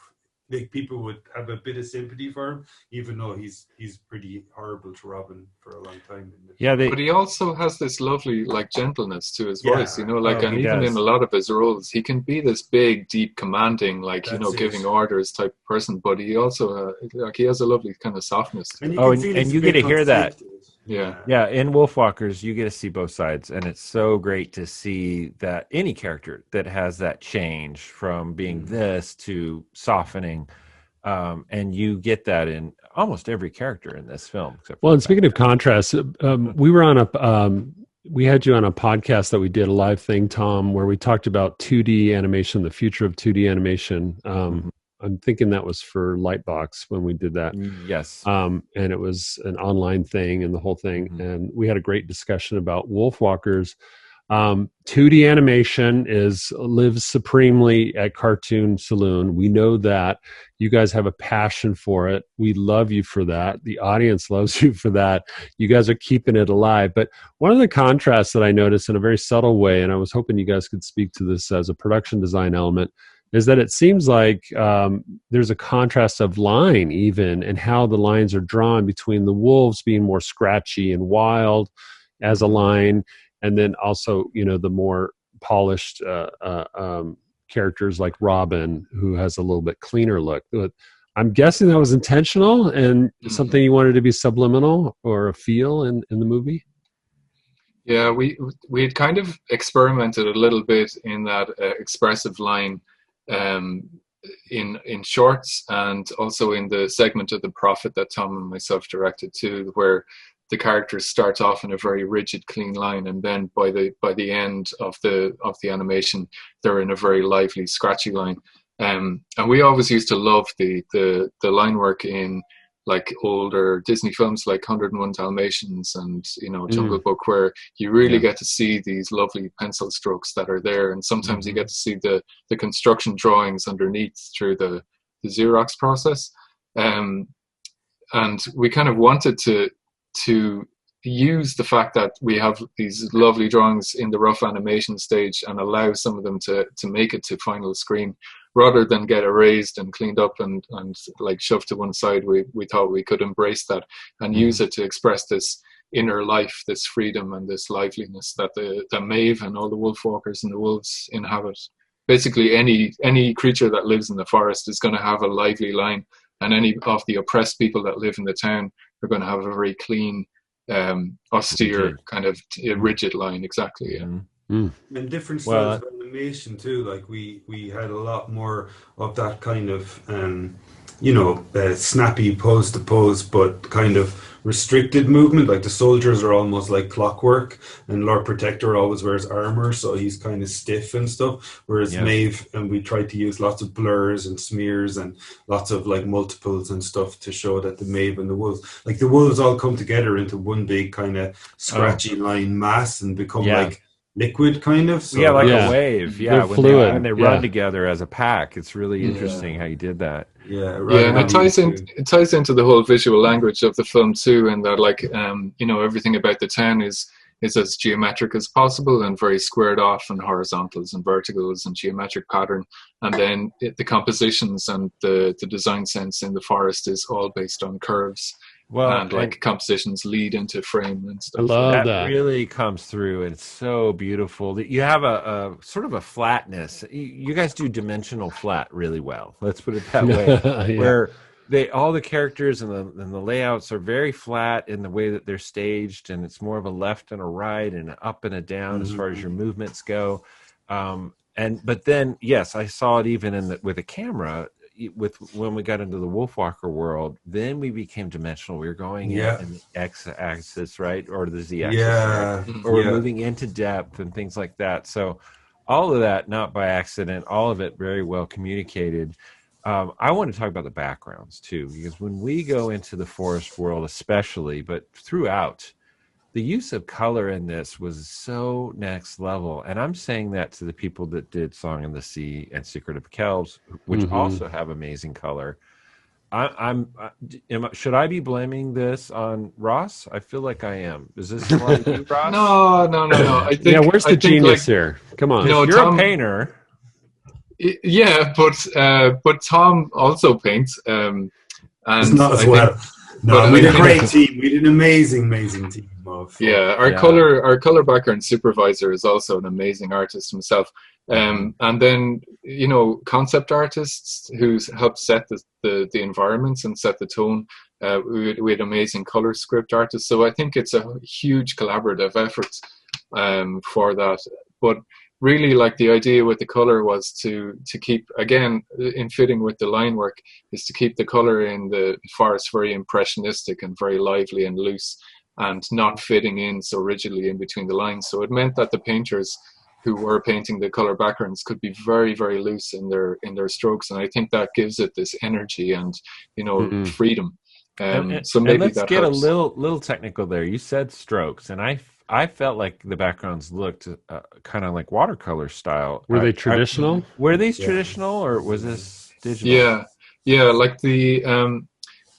like people would have a bit of sympathy for him, even though he's pretty horrible to Robin for a long time. But he also has this lovely like gentleness to his voice, you know, like and even in a lot of his roles, he can be this big, deep, commanding, like giving orders type of person. But he also he has a lovely kind of softness. And you get to hear that. Yeah. In WolfWalkers, you get to see both sides, and it's so great to see that any character that has that change from being this to softening, and you get that in almost every character in this film. And speaking of contrast, we were on we had you on a podcast that we did, a live thing, Tom, where we talked about 2D animation, the future of 2D animation. I'm thinking that was for Lightbox when we did that. Yes. And it was an online thing and the whole thing. And we had a great discussion about WolfWalkers. 2D animation lives supremely at Cartoon Saloon. We know that. You guys have a passion for it. We love you for that. The audience loves you for that. You guys are keeping it alive. But one of the contrasts that I noticed in a very subtle way, and I was hoping you guys could speak to this as a production design element, is that it seems like there's a contrast of line even and how the lines are drawn between the wolves being more scratchy and wild as a line, and then also, the more polished characters like Robin, who has a little bit cleaner look. But I'm guessing that was intentional and something you wanted to be subliminal or a feel in the movie? Yeah, we had kind of experimented a little bit in that expressive line in shorts, and also in the segment of The Prophet that Tom and myself directed too, where the characters start off in a very rigid, clean line, and then by the end of the animation, they're in a very lively, scratchy line. And we always used to love the line work in like older Disney films like 101 Dalmatians and Jungle Book, where you really get to see these lovely pencil strokes that are there, and sometimes you get to see the construction drawings underneath through the Xerox process. And we kind of wanted to use the fact that we have these lovely drawings in the rough animation stage and allow some of them to make it to final screen, rather than get erased and cleaned up and like shoved to one side. We thought we could embrace that and use it to express this inner life, this freedom and this liveliness that Maeve and all the wolfwalkers and the wolves inhabit. Basically, any creature that lives in the forest is going to have a lively line, and any of the oppressed people that live in the town are going to have a very clean, austere, kind of rigid line. Exactly. Yeah. And different styles of animation too. Like we had a lot more of that kind of snappy pose to pose, but kind of restricted movement. Like the soldiers are almost like clockwork, and Lord Protector always wears armor, so he's kind of stiff and stuff. Whereas Maeve, and we tried to use lots of blurs and smears and lots of like multiples and stuff to show that the Maeve and the wolves, like the wolves, all come together into one big kind of scratchy line mass and become like liquid kind of. So, like a wave. Yeah, when they run together as a pack. It's really interesting how you did that. Yeah, right. Yeah, and it ties into the whole visual language of the film too, and that like everything about the town is as geometric as possible and very squared off and horizontals and verticals and geometric pattern, and then the compositions and the design sense in the forest is all based on curves. And compositions lead into frame and stuff. I love that. Really comes through, and it's so beautiful. You have a sort of a flatness. You guys do dimensional flat really well. Let's put it that way. Where all the characters and the layouts are very flat in the way that they're staged, and it's more of a left and a right and an up and a down as far as your movements go. But then, yes, I saw it even with a camera. When we got into the WolfWalker world, then we became dimensional. We were going in the x-axis, right, or the z-axis, right? Or we're moving into depth and things like that. So all of that, not by accident, all of it very well communicated. I want to talk about the backgrounds too, because when we go into the forest world especially, but throughout, the use of color in this was so next level. And I'm saying that to the people that did Song in the Sea and Secret of Kells, which also have amazing color. Should I be blaming this on Ross? I feel like I am. Is this on you, Ross? No. I think, where's the genius here? Come on. No, you're a painter. Yeah, but Tomm also paints. And it's not as well. No, we did a great team. We did an amazing team. Our color background supervisor is also an amazing artist himself. And then concept artists who help set the environments and set the tone. We had amazing color script artists. So I think it's a huge collaborative effort for that. But really, like, the idea with the color was to keep, again, in fitting with the line work, is to keep the color in the forest very impressionistic and very lively and loose, and not fitting in so rigidly in between the lines. So it meant that the painters who were painting the color backgrounds could be very, very loose in their strokes, and I think that gives it this energy and freedom. So maybe let's that get helps. a little technical there. You said strokes, and I felt like the backgrounds looked kind of like watercolor style. Were they traditional? Were these traditional, or was this digital? Yeah. Like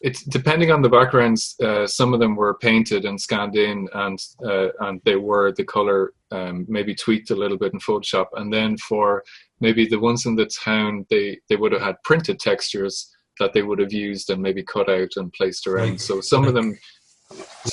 it's depending on the backgrounds. Some of them were painted and scanned in, and they were the color maybe tweaked a little bit in Photoshop. And then for maybe the ones in the town, they would have had printed textures that they would have used and maybe cut out and placed around. So some of them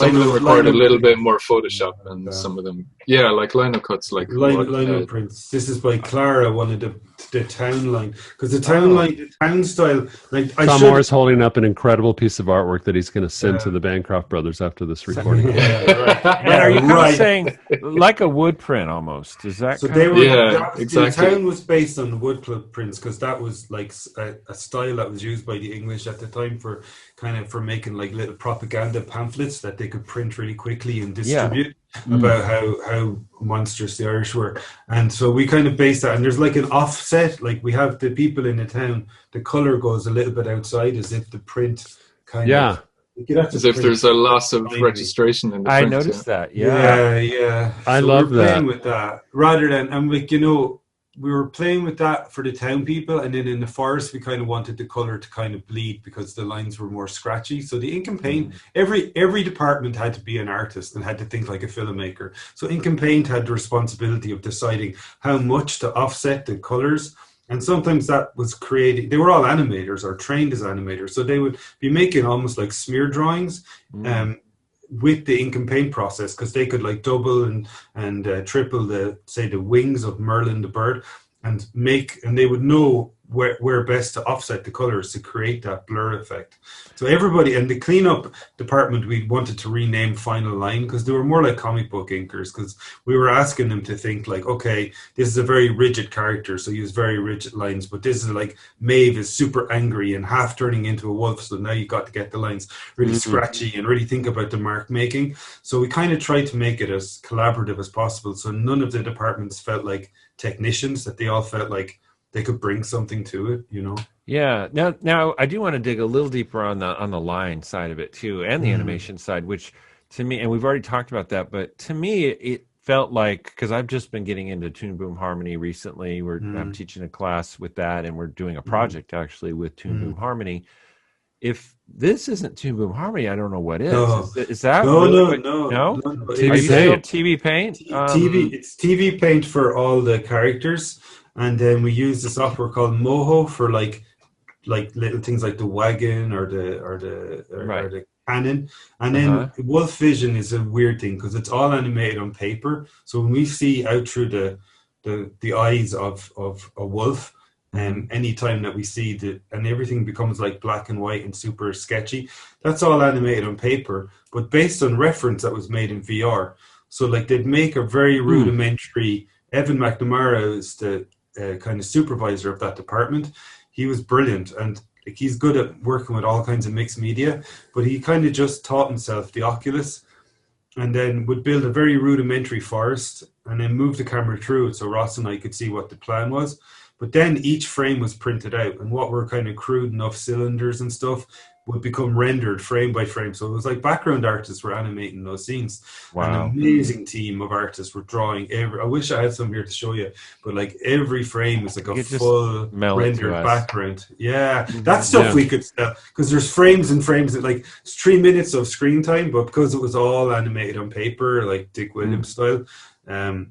required a little bit more Photoshop, and some of them, like lino cuts, like lino prints. This is by Clara, one of the town line, because the town line, the town style. Like Tomm Moore is holding up an incredible piece of artwork that he's going to send to the Bancroft brothers after this recording. And are you kind of saying like a wood print almost? Is that so? They were exactly. The town was based on the wood prints, because that was like a style that was used by the English at the time for making like little propaganda pamphlets that they could print really quickly and distribute about how monstrous the Irish were. And so we kind of based that, and there's like an offset, like we have the people in the town, the color goes a little bit outside, as if the print kind of as if there's a loss of registration in the print. I noticed that. I love that. Playing with that rather than, and like, we were playing with that for the town people, and then in the forest we kind of wanted the color to kind of bleed because the lines were more scratchy. So the ink and paint, every department had to be an artist and had to think like a filmmaker. So ink and paint had the responsibility of deciding how much to offset the colors, and sometimes that was creating. They were all animators or trained as animators, so they would be making almost like smear drawings with the ink and paint process, because they could like double and triple the wings of Merlin the bird, and they would know where best to offset the colors to create that blur effect. So everybody, and the cleanup department, we wanted to rename Final Line because they were more like comic book inkers, because we were asking them to think like, okay, this is a very rigid character, so use very rigid lines, but this is like Maeve is super angry and half turning into a wolf, so now you got to get the lines really scratchy and really think about the mark making. So we kind of tried to make it as collaborative as possible, so none of the departments felt like technicians, that they all felt like they could bring something to it, you know. Yeah. Now I do want to dig a little deeper on the line side of it too, and the animation side, which to me, and we've already talked about that, but to me it felt like, because I've just been getting into Toon Boom Harmony recently. I'm teaching a class with that, and we're doing a project actually with Toon Boom Harmony. If this isn't Toon Boom Harmony, I don't know what is. No. Is that no? TV Paint? TV Paint? It's TV Paint for all the characters. And then we use the software called Moho for like little things like the wagon or the cannon. And then Wolf Vision is a weird thing because it's all animated on paper. So when we see out through the eyes of a wolf, any time that we see and everything becomes like black and white and super sketchy, that's all animated on paper, but based on reference that was made in VR. So like they'd make a very rudimentary. Evan McNamara is the kind of supervisor of that department. He was brilliant, and like, he's good at working with all kinds of mixed media, but he kind of just taught himself the Oculus and then would build a very rudimentary forest and then move the camera through it so Ross and I could see what the plan was. But then each frame was printed out, and what were kind of crude enough cylinders and stuff would become rendered frame by frame. So it was like background artists were animating those scenes. Wow. An amazing team of artists were drawing I wish I had some here to show you, but like every frame was like a full rendered background. Yeah, that stuff we could sell, because there's frames and frames that like it's 3 minutes of screen time, but because it was all animated on paper, like Dick Williams style,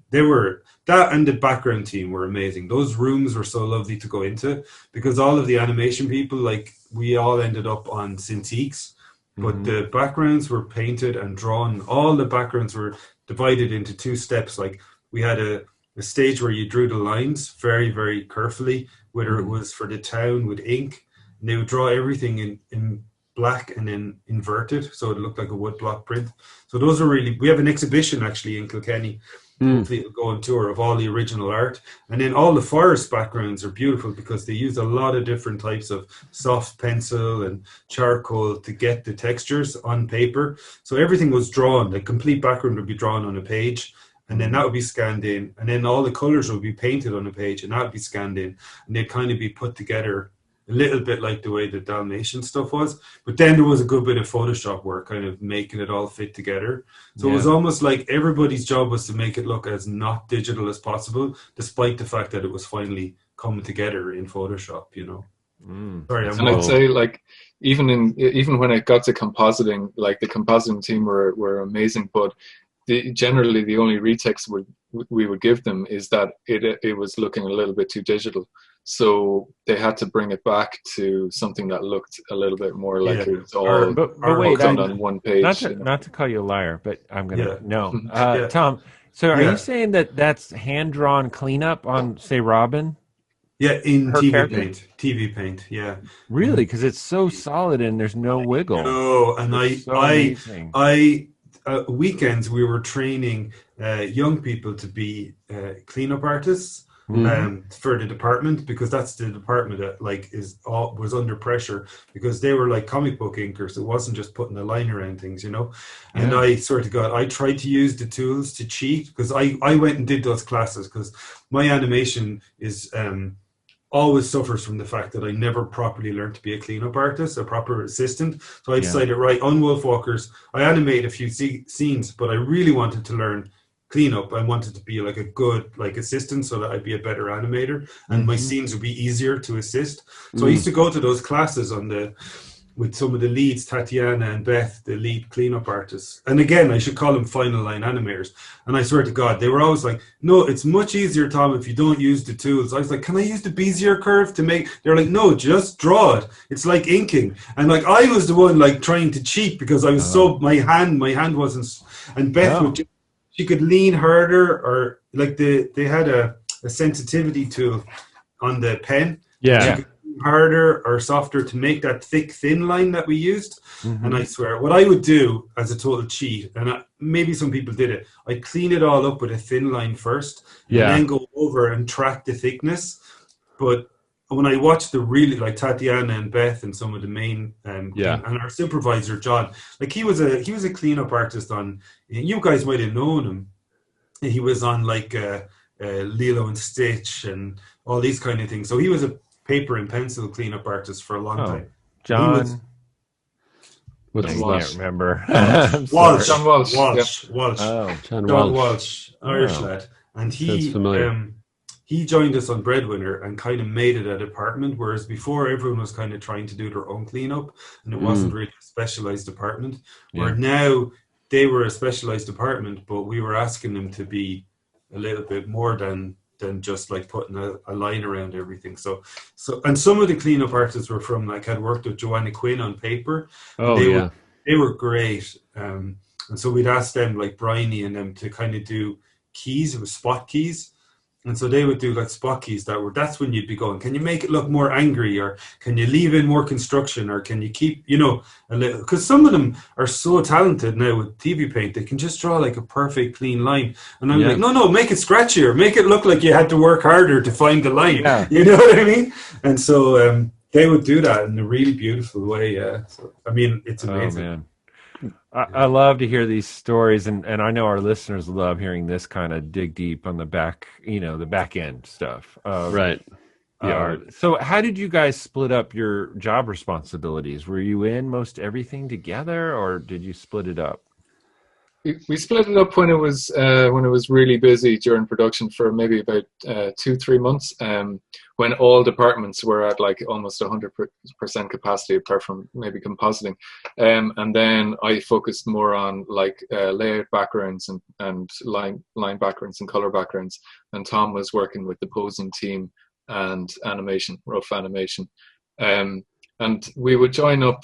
they were. That and the background team were amazing. Those rooms were so lovely to go into because all of the animation people, like we all ended up on Cintiqs, but the backgrounds were painted and drawn. All the backgrounds were divided into 2 steps. Like we had a stage where you drew the lines very, very carefully, whether it was for the town with ink, and they would draw everything in black and then inverted, so it looked like a woodblock print. So those are we have an exhibition actually in Kilkenny. Hopefully it'll go on tour of all the original art. And then all the forest backgrounds are beautiful because they use a lot of different types of soft pencil and charcoal to get the textures on paper. So everything was drawn, the complete background would be drawn on a page, and then that would be scanned in, and then all the colors would be painted on a page, and that would be scanned in, and they'd kind of be put together a little bit like the way the Dalmatian stuff was. But then there was a good bit of Photoshop work, kind of making it all fit together. So it was almost like everybody's job was to make it look as not digital as possible, despite the fact that it was finally coming together in Photoshop, you know. Sorry, and I'd say like even when it got to compositing, like the compositing team were amazing, but generally the only retakes we would give them is that it was looking a little bit too digital. So they had to bring it back to something that looked a little bit more like it was all but wait, done on one page. Not to call you a liar, but I'm going to Tom, so are you saying that that's hand-drawn cleanup on, say, Robin? Yeah, in TV Paint, yeah. Really? Because it's so solid and there's no wiggle. No, and I weekends we were training young people to be cleanup artists. For the department, because that's the department that like was under pressure because they were like comic book inkers. It wasn't just putting a line around things, you know. And I sort of I tried to use the tools to cheat because I went and did those classes because my animation is always suffers from the fact that I never properly learned to be a cleanup artist, a proper assistant. So I decided, right, on WolfWalkers, I animated a few scenes, but I really wanted to learn cleanup. I wanted to be like a good assistant so that I'd be a better animator and my scenes would be easier to assist. So I used to go to those classes with some of the leads, Tatiana and Beth, the lead cleanup artists. And again, I should call them final line animators. And I swear to God, they were always like, no, it's much easier, Tom, if you don't use the tools. I was like, can I use the Bezier curve to make... They're like, no, just draw it. It's like inking. And like, I was the one like trying to cheat because I was my hand wasn't... And Beth would... She could lean harder, or like they had a sensitivity tool on the pen. Yeah. Harder or softer to make that thick, thin line that we used. And I swear, what I would do as a total cheat, and maybe some people did it, I'd clean it all up with a thin line first, and then go over and track the thickness. But when I watched the really, like Tatiana and Beth and some of the main, and our supervisor John, like he was a cleanup artist on. You guys might have known him. He was on like Lilo and Stitch and all these kind of things. So he was a paper and pencil cleanup artist for a long time. John. I can't remember. Walsh. John Walsh. John Walsh, Irish lad, and he joined us on Breadwinner and kind of made it a department. Whereas before, everyone was kind of trying to do their own cleanup, and it wasn't really a specialized department. Where now they were a specialized department, but we were asking them to be a little bit more than just like putting a line around everything. So and some of the cleanup artists were from had worked with Joanna Quinn on paper. They were great. And so we'd ask them, like Bryony and them, to kind of do keys. It was spot keys. And so they would do like spot keys that's when you'd be going, can you make it look more angry, or can you leave in more construction, or can you keep, a little, because some of them are so talented now with TV paint, they can just draw like a perfect clean line. And I'm like, no, make it scratchier, make it look like you had to work harder to find the line. Yeah. You know what I mean? And so they would do that in a really beautiful way. Yeah. So, I mean, it's amazing. Oh, man. I love to hear these stories, and I know our listeners love hearing this kind of dig deep on the back, the back end stuff. Right. So how did you guys split up your job responsibilities? Were you in most everything together, or did you split it up? We split it up when it was really busy during production for maybe about 2-3 months, when all departments were at like almost 100% capacity, apart from maybe compositing, and then I focused more on like layout backgrounds and line backgrounds and color backgrounds, and Tom was working with the posing team and animation, rough animation, and we would join up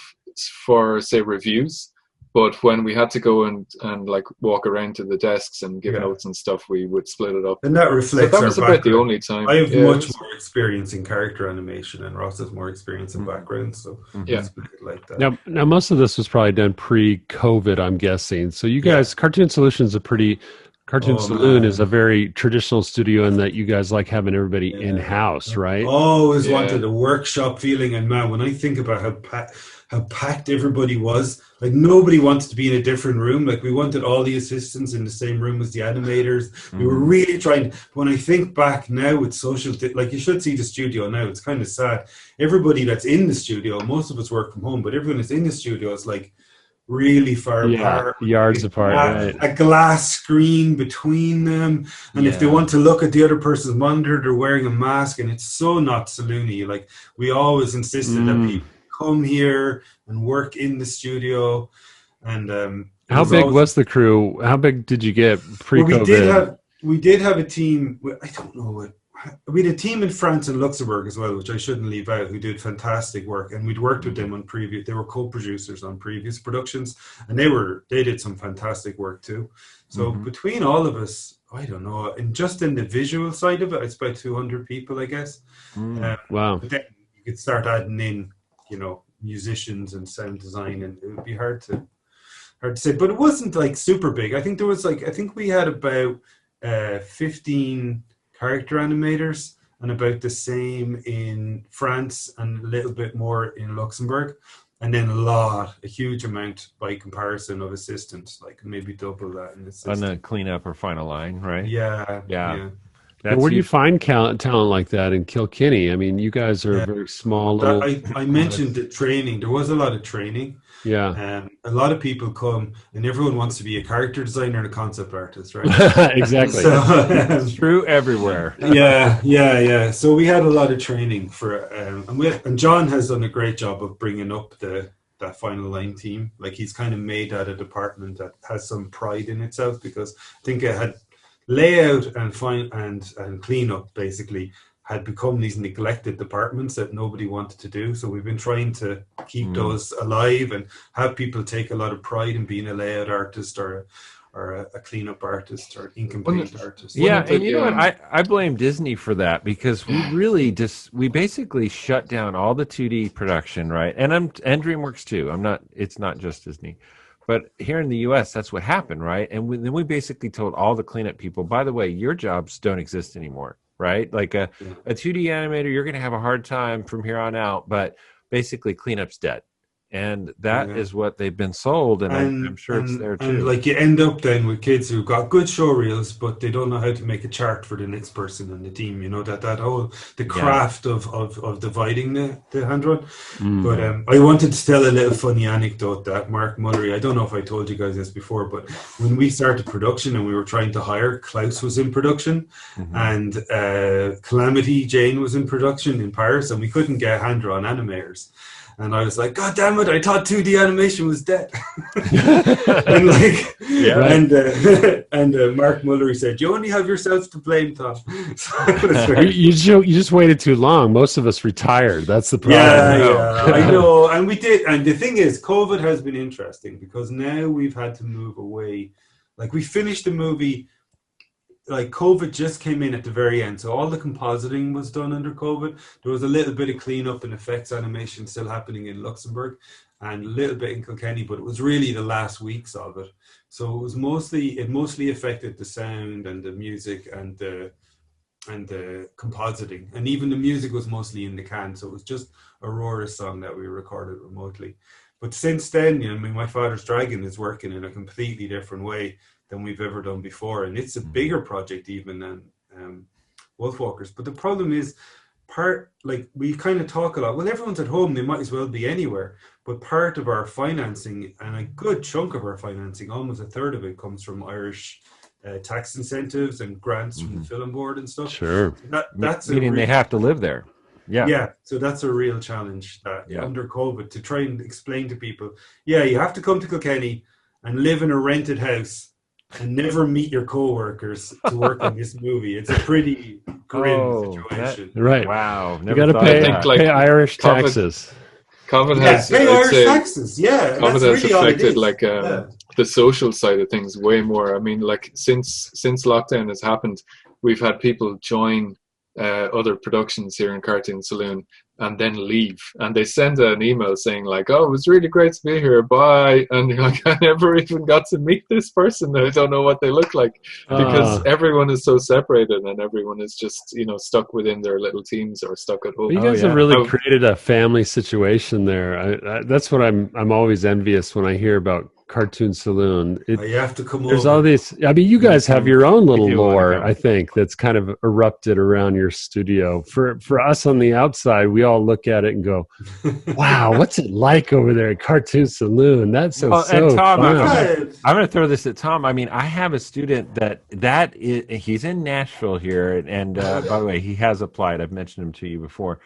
for, say, reviews. But when we had to go and like walk around to the desks and give notes and stuff, we would split it up. And that reflects that was about the only time. I have much more experience in character animation, and Ross has more experience in background, so it's like that. Now, most of this was probably done pre-COVID, I'm guessing. So you guys, Cartoon Solutions Saloon is a very traditional studio in that you guys like having everybody in-house, right? Always wanted a workshop feeling, and man, when I think about how packed everybody was, like nobody wanted to be in a different room. Like we wanted all the assistants in the same room as the animators. We were really trying. When I think back now with social, like you should see the studio now, it's kind of sad. Everybody that's in the studio, most of us work from home, but everyone that's in the studio is like really far apart. Yards apart, right. A glass screen between them. And if they want to look at the other person's monitor, they're wearing a mask, and it's so not saloony. Like we always insisted that people come here and work in the studio. And how big was the crew? How big did you get pre-COVID? We did have a team. I don't know what. We had a team in France and Luxembourg as well, which I shouldn't leave out, who did fantastic work, and we'd worked with them on previous. They were co-producers on previous productions, and they did some fantastic work too. So between all of us, I don't know, and just in the visual side of it, it's about 200 people, I guess. Wow! But then you could start adding in, musicians and sound design, and it would be hard to say. But it wasn't like super big. I think we had about 15 character animators, and about the same in France and a little bit more in Luxembourg, and then a huge amount by comparison of assistants, like maybe double that in assistants. On the cleanup or final line, right? Yeah. Where do you find talent like that in Kilkenny? I mean, you guys are a very small little... I mentioned the training. There was a lot of training. Yeah. A lot of people come, and everyone wants to be a character designer and a concept artist, right? Exactly. So, it's true everywhere. Yeah. So we had a lot of training for, and John has done a great job of bringing up that final line team. Like he's kind of made that a department that has some pride in itself, because I think it had layout and cleanup basically had become these neglected departments that nobody wanted to do. So we've been trying to keep those alive and have people take a lot of pride in being a layout artist or a cleanup artist or ink and paint artist. Yeah, and you know what? I blame Disney for that, because we basically shut down all the 2D production, right? And DreamWorks too. It's not just Disney. But here in the U.S., that's what happened, right? And then we basically told all the cleanup people, by the way, your jobs don't exist anymore, right? Like a 2D animator, you're going to have a hard time from here on out, but basically cleanup's dead. And that is what they've been sold, and I'm sure it's there too. And like you end up then with kids who've got good show reels, but they don't know how to make a chart for the next person in the team. You know, that whole the craft of dividing the hand drawn. But I wanted to tell a little funny anecdote that Mark Mullery, I don't know if I told you guys this before, but when we started production and we were trying to hire, Klaus was in production, and Calamity Jane was in production in Paris, and we couldn't get hand drawn animators. And I was like, God damn it, I thought 2D animation was dead. And like, and Mark Mullery said, you only have yourselves to blame, Tom. So you just waited too long. Most of us retired. That's the problem. Yeah, I know. And we did. And the thing is, COVID has been interesting because now we've had to move away. Like we finished the movie, like COVID just came in at the very end, so all the compositing was done under COVID. There was a little bit of cleanup and effects animation still happening in Luxembourg and a little bit in Kilkenny, but it was really the last weeks of it. So it mostly affected the sound and the music and the compositing, and even the music was mostly in the can. So it was just Aurora's song that we recorded remotely. But since then, I mean, My Father's Dragon is working in a completely different way than we've ever done before, and it's a bigger project even than WolfWalkers. But the problem is, we kind of talk a lot. Well, everyone's at home; they might as well be anywhere. But part of our financing, and a good chunk of our financing, almost a third of it, comes from Irish tax incentives and grants from the film board and stuff. Sure, that's meaning they have to live there. Yeah. So that's a real challenge that under COVID, to try and explain to people, you have to come to Kilkenny and live in a rented house and never meet your co-workers to work on this movie. It's a pretty grim situation. Right. Wow. You got to pay Irish taxes. COVID has pay Irish taxes. Yeah. COVID has affected the social side of things way more. I mean, like since lockdown has happened, we've had people join other productions here in Cartoon Saloon and then leave, and they send an email saying like, oh, it was really great to be here, bye. And you're like, I never even got to meet this person. I don't know what they look like, because everyone is so separated and everyone is just, stuck within their little teams or stuck at home. You guys have really created a family situation there. That's what I'm always envious when I hear about Cartoon Saloon. You have to come There's over. all these, I mean, you guys have your own little lore, I think, that's kind of erupted around your studio. For us on the outside, we all look at it and go, wow, what's it like over there at Cartoon Saloon? That's so and Tom, fun. I'm going to throw this at Tom. I mean, I have a student that is, he's in Nashville here, and by the way, he has applied. I've mentioned him to you before.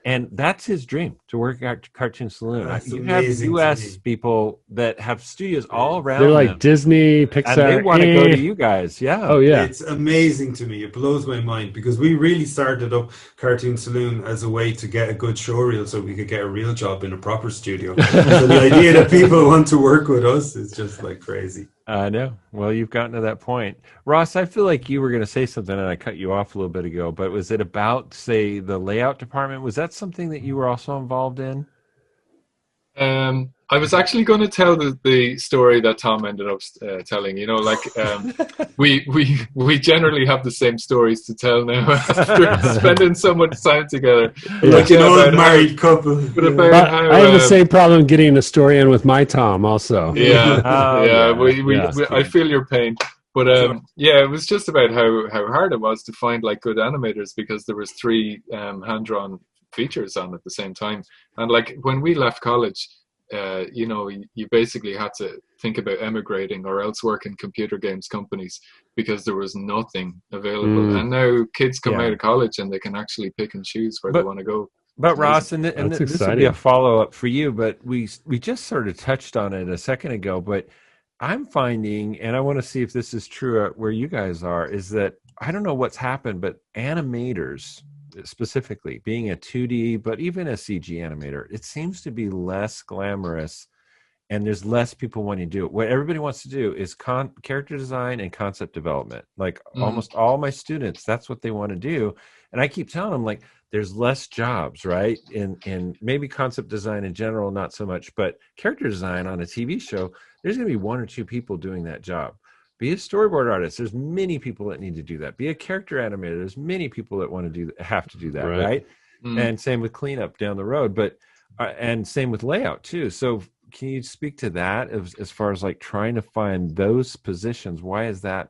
And that's his dream, to work at Cartoon Saloon. You have U.S. people that have studios all around. They're like Disney, Pixar. And they want to go to you guys. Yeah. Oh, yeah. It's amazing to me. It blows my mind, because we really started up Cartoon Saloon as a way to get a good show reel so we could get a real job in a proper studio. So the idea that people want to work with us is just like crazy. I know. Well, you've gotten to that point. Ross, I feel like you were going to say something and I cut you off a little bit ago, but was it about, say, the layout department? Was that something that you were also involved in? I was actually going to tell the story that Tom ended up telling. We generally have the same stories to tell now after spending so much time together. Like an old married couple. I have the same problem getting a story in with my Tom also. I feel your pain. But it was just about how hard it was to find like good animators, because there was 3 hand-drawn features on at the same time. And like when we left college, you basically had to think about emigrating or else work in computer games companies, because there was nothing available. And now kids come out of college and they can actually pick and choose where they want to go. But Ross, and this will be a follow-up for you, but we just sort of touched on it a second ago, but I'm finding, and I want to see if this is true at where you guys are, is that I don't know what's happened, but animators specifically, being a 2D, but even a CG animator, it seems to be less glamorous and there's less people wanting to do it. What everybody wants to do is character design and concept development. Like almost all my students, that's what they want to do. And I keep telling them, like, there's less jobs, right? In maybe concept design in general, not so much, but character design on a TV show, there's going to be 1 or 2 people doing that job. Be a storyboard artist. There's many people that need to do that. Be a character animator. There's many people that want to have to do that, right? And same with cleanup down the road, but and same with layout too. So can you speak to that as far as like trying to find those positions? Why is that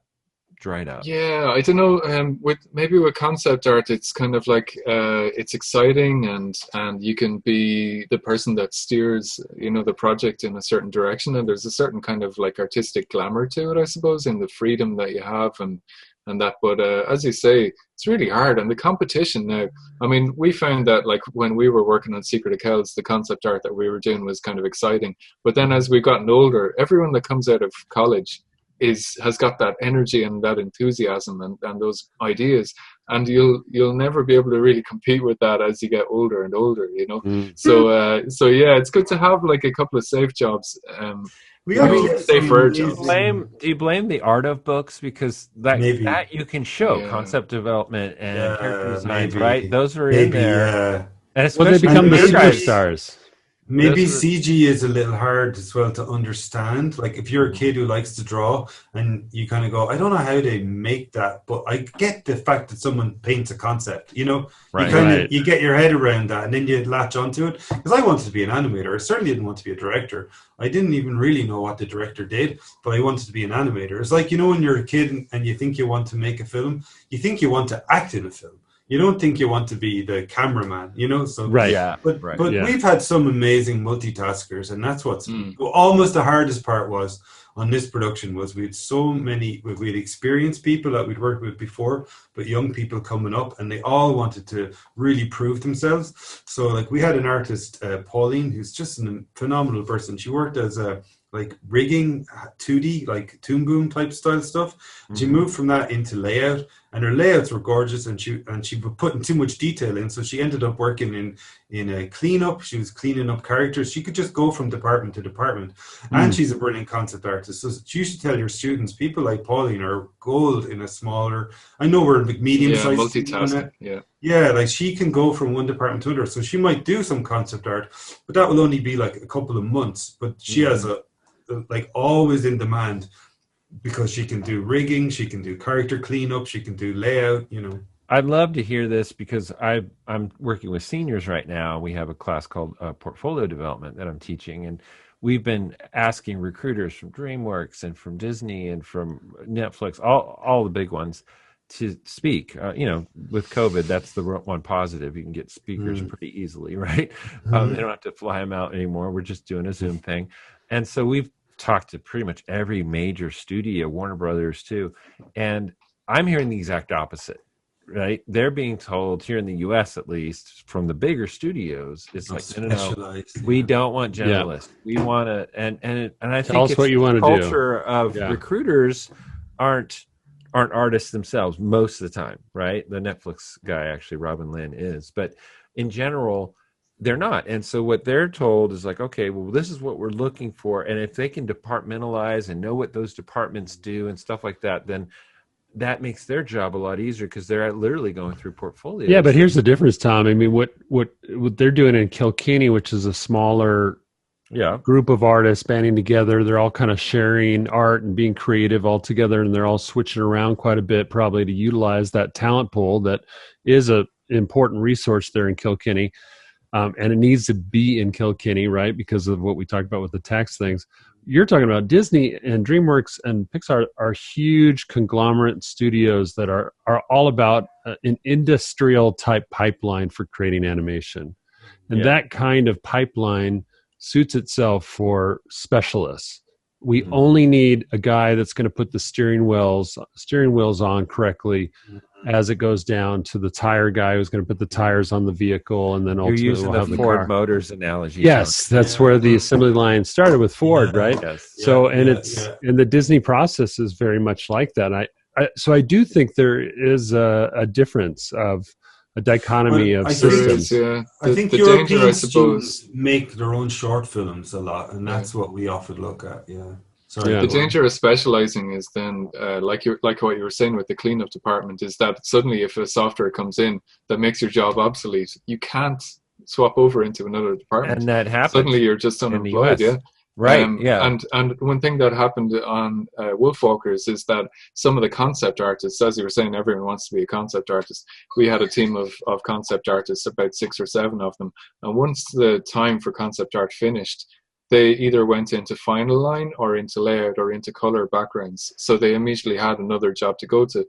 dried up? Yeah, I don't know. With concept art, it's kind of like it's exciting, and you can be the person that steers, the project in a certain direction, and there's a certain kind of like artistic glamour to it, I suppose, in the freedom that you have and that. But as you say, it's really hard, and the competition now. I mean, we found that like when we were working on Secret of Kells, the concept art that we were doing was kind of exciting. But then as we've gotten older, everyone that comes out of college has got that energy and that enthusiasm and those ideas, and you'll never be able to really compete with that as you get older and older, So yeah, it's good to have like a couple of safe jobs. Do you blame the art of books, because that you can show concept development and character design, right? Those are in there, and especially they become the superstars. Maybe CG is a little hard as well to understand. Like if you're a kid who likes to draw and you kind of go, I don't know how they make that, but I get the fact that someone paints a concept, Right, you get your head around that, and then you latch onto it. Because I wanted to be an animator. I certainly didn't want to be a director. I didn't even really know what the director did, but I wanted to be an animator. It's like, when you're a kid and you think you want to make a film, you think you want to act in a film. You don't think you want to be the cameraman, So But we've had some amazing multitaskers, and that's what's almost the hardest part was on this production was we had so many. We had experienced people that we'd worked with before, but young people coming up, and they all wanted to really prove themselves. So like we had an artist, Pauline, who's just a phenomenal person. She worked as a rigging 2D, like Toon Boom type style stuff. She moved from that into layout, and her layouts were gorgeous, and she was putting too much detail in, so she ended up working in a cleanup. She was cleaning up characters. She could just go from department to department, and she's a brilliant concept artist. So you should tell your students, people like Pauline are gold in a smaller, I know we're like medium-sized. Multitasking, Yeah, like she can go from one department to another. So she might do some concept art, but that will only be like a couple of months. But she has always in demand, because she can do rigging, she can do character cleanup, she can do layout, I'd love to hear this, because I'm working with seniors right now. We have a class called portfolio development that I'm teaching, and we've been asking recruiters from DreamWorks and from Disney and from Netflix, all the big ones, to speak. With COVID, that's the one positive. You can get speakers pretty easily, right? They don't have to fly them out anymore. We're just doing a Zoom thing. And so we've talked to pretty much every major studio, Warner Brothers too, and I'm hearing the exact opposite, right? They're being told here in the US, at least from the bigger studios, it's like, no, we don't want generalists. We want to, and I think it's what you want to do. Culture of recruiters aren't artists themselves most of the time, right? The Netflix guy, actually, Robin Lin, is, but in general, they're not. And so what they're told is like, okay, well, this is what we're looking for. And if they can departmentalize and know what those departments do and stuff like that, then that makes their job a lot easier, because they're literally going through portfolios. Yeah, but here's the difference, Tom. I mean, what they're doing in Kilkenny, which is a smaller group of artists banding together, they're all kind of sharing art and being creative all together, and they're all switching around quite a bit, probably to utilize that talent pool that is an important resource there in Kilkenny. And it needs to be in Kilkenny, right? Because of what we talked about with the tax things. You're talking about Disney and DreamWorks and Pixar are huge conglomerate studios that are all about an industrial type pipeline for creating animation. And that kind of pipeline suits itself for specialists. We only need a guy that's going to put the steering wheels on correctly as it goes down to the tire guy who's going to put the tires on the vehicle, and then ultimately you're using we'll the have Ford car. Motors analogy. Yes, that's where the assembly line started with Ford, right? Yes. So, and the Disney process is very much like that. So I do think there is a difference of a dichotomy of systems. I think the European danger, I suppose, make their own short films a lot, and that's what we often look at. Yeah. Sorry, the danger of specializing is then, like what you were saying with the cleanup department, is that suddenly if a software comes in that makes your job obsolete, you can't swap over into another department. And that happens. Suddenly you're just unemployed. Yeah. Right. And one thing that happened on WolfWalkers is that some of the concept artists, as you were saying, everyone wants to be a concept artist. We had a team of concept artists, about 6 or 7 of them. And once the time for concept art finished, they either went into final line or into layout or into color backgrounds. So they immediately had another job to go to,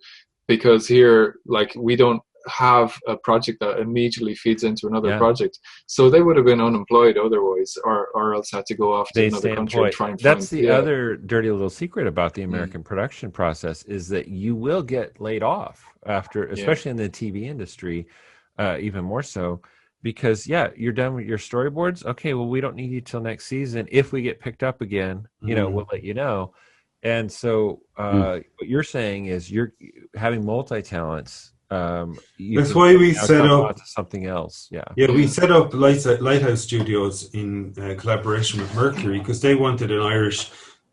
because here, like, we don't have a project that immediately feeds into another project. So they would have been unemployed otherwise, or else had to go off to another country and try and That's the other dirty little secret about the American production process, is that you will get laid off after, especially in the TV industry, even more so. Because you're done with your storyboards. Okay, well, we don't need you till next season. If we get picked up again, we'll let you know. And so what you're saying is you're having multi-talents. That's why we set up something else. We set up Lighthouse Studios in collaboration with Mercury, because they wanted an Irish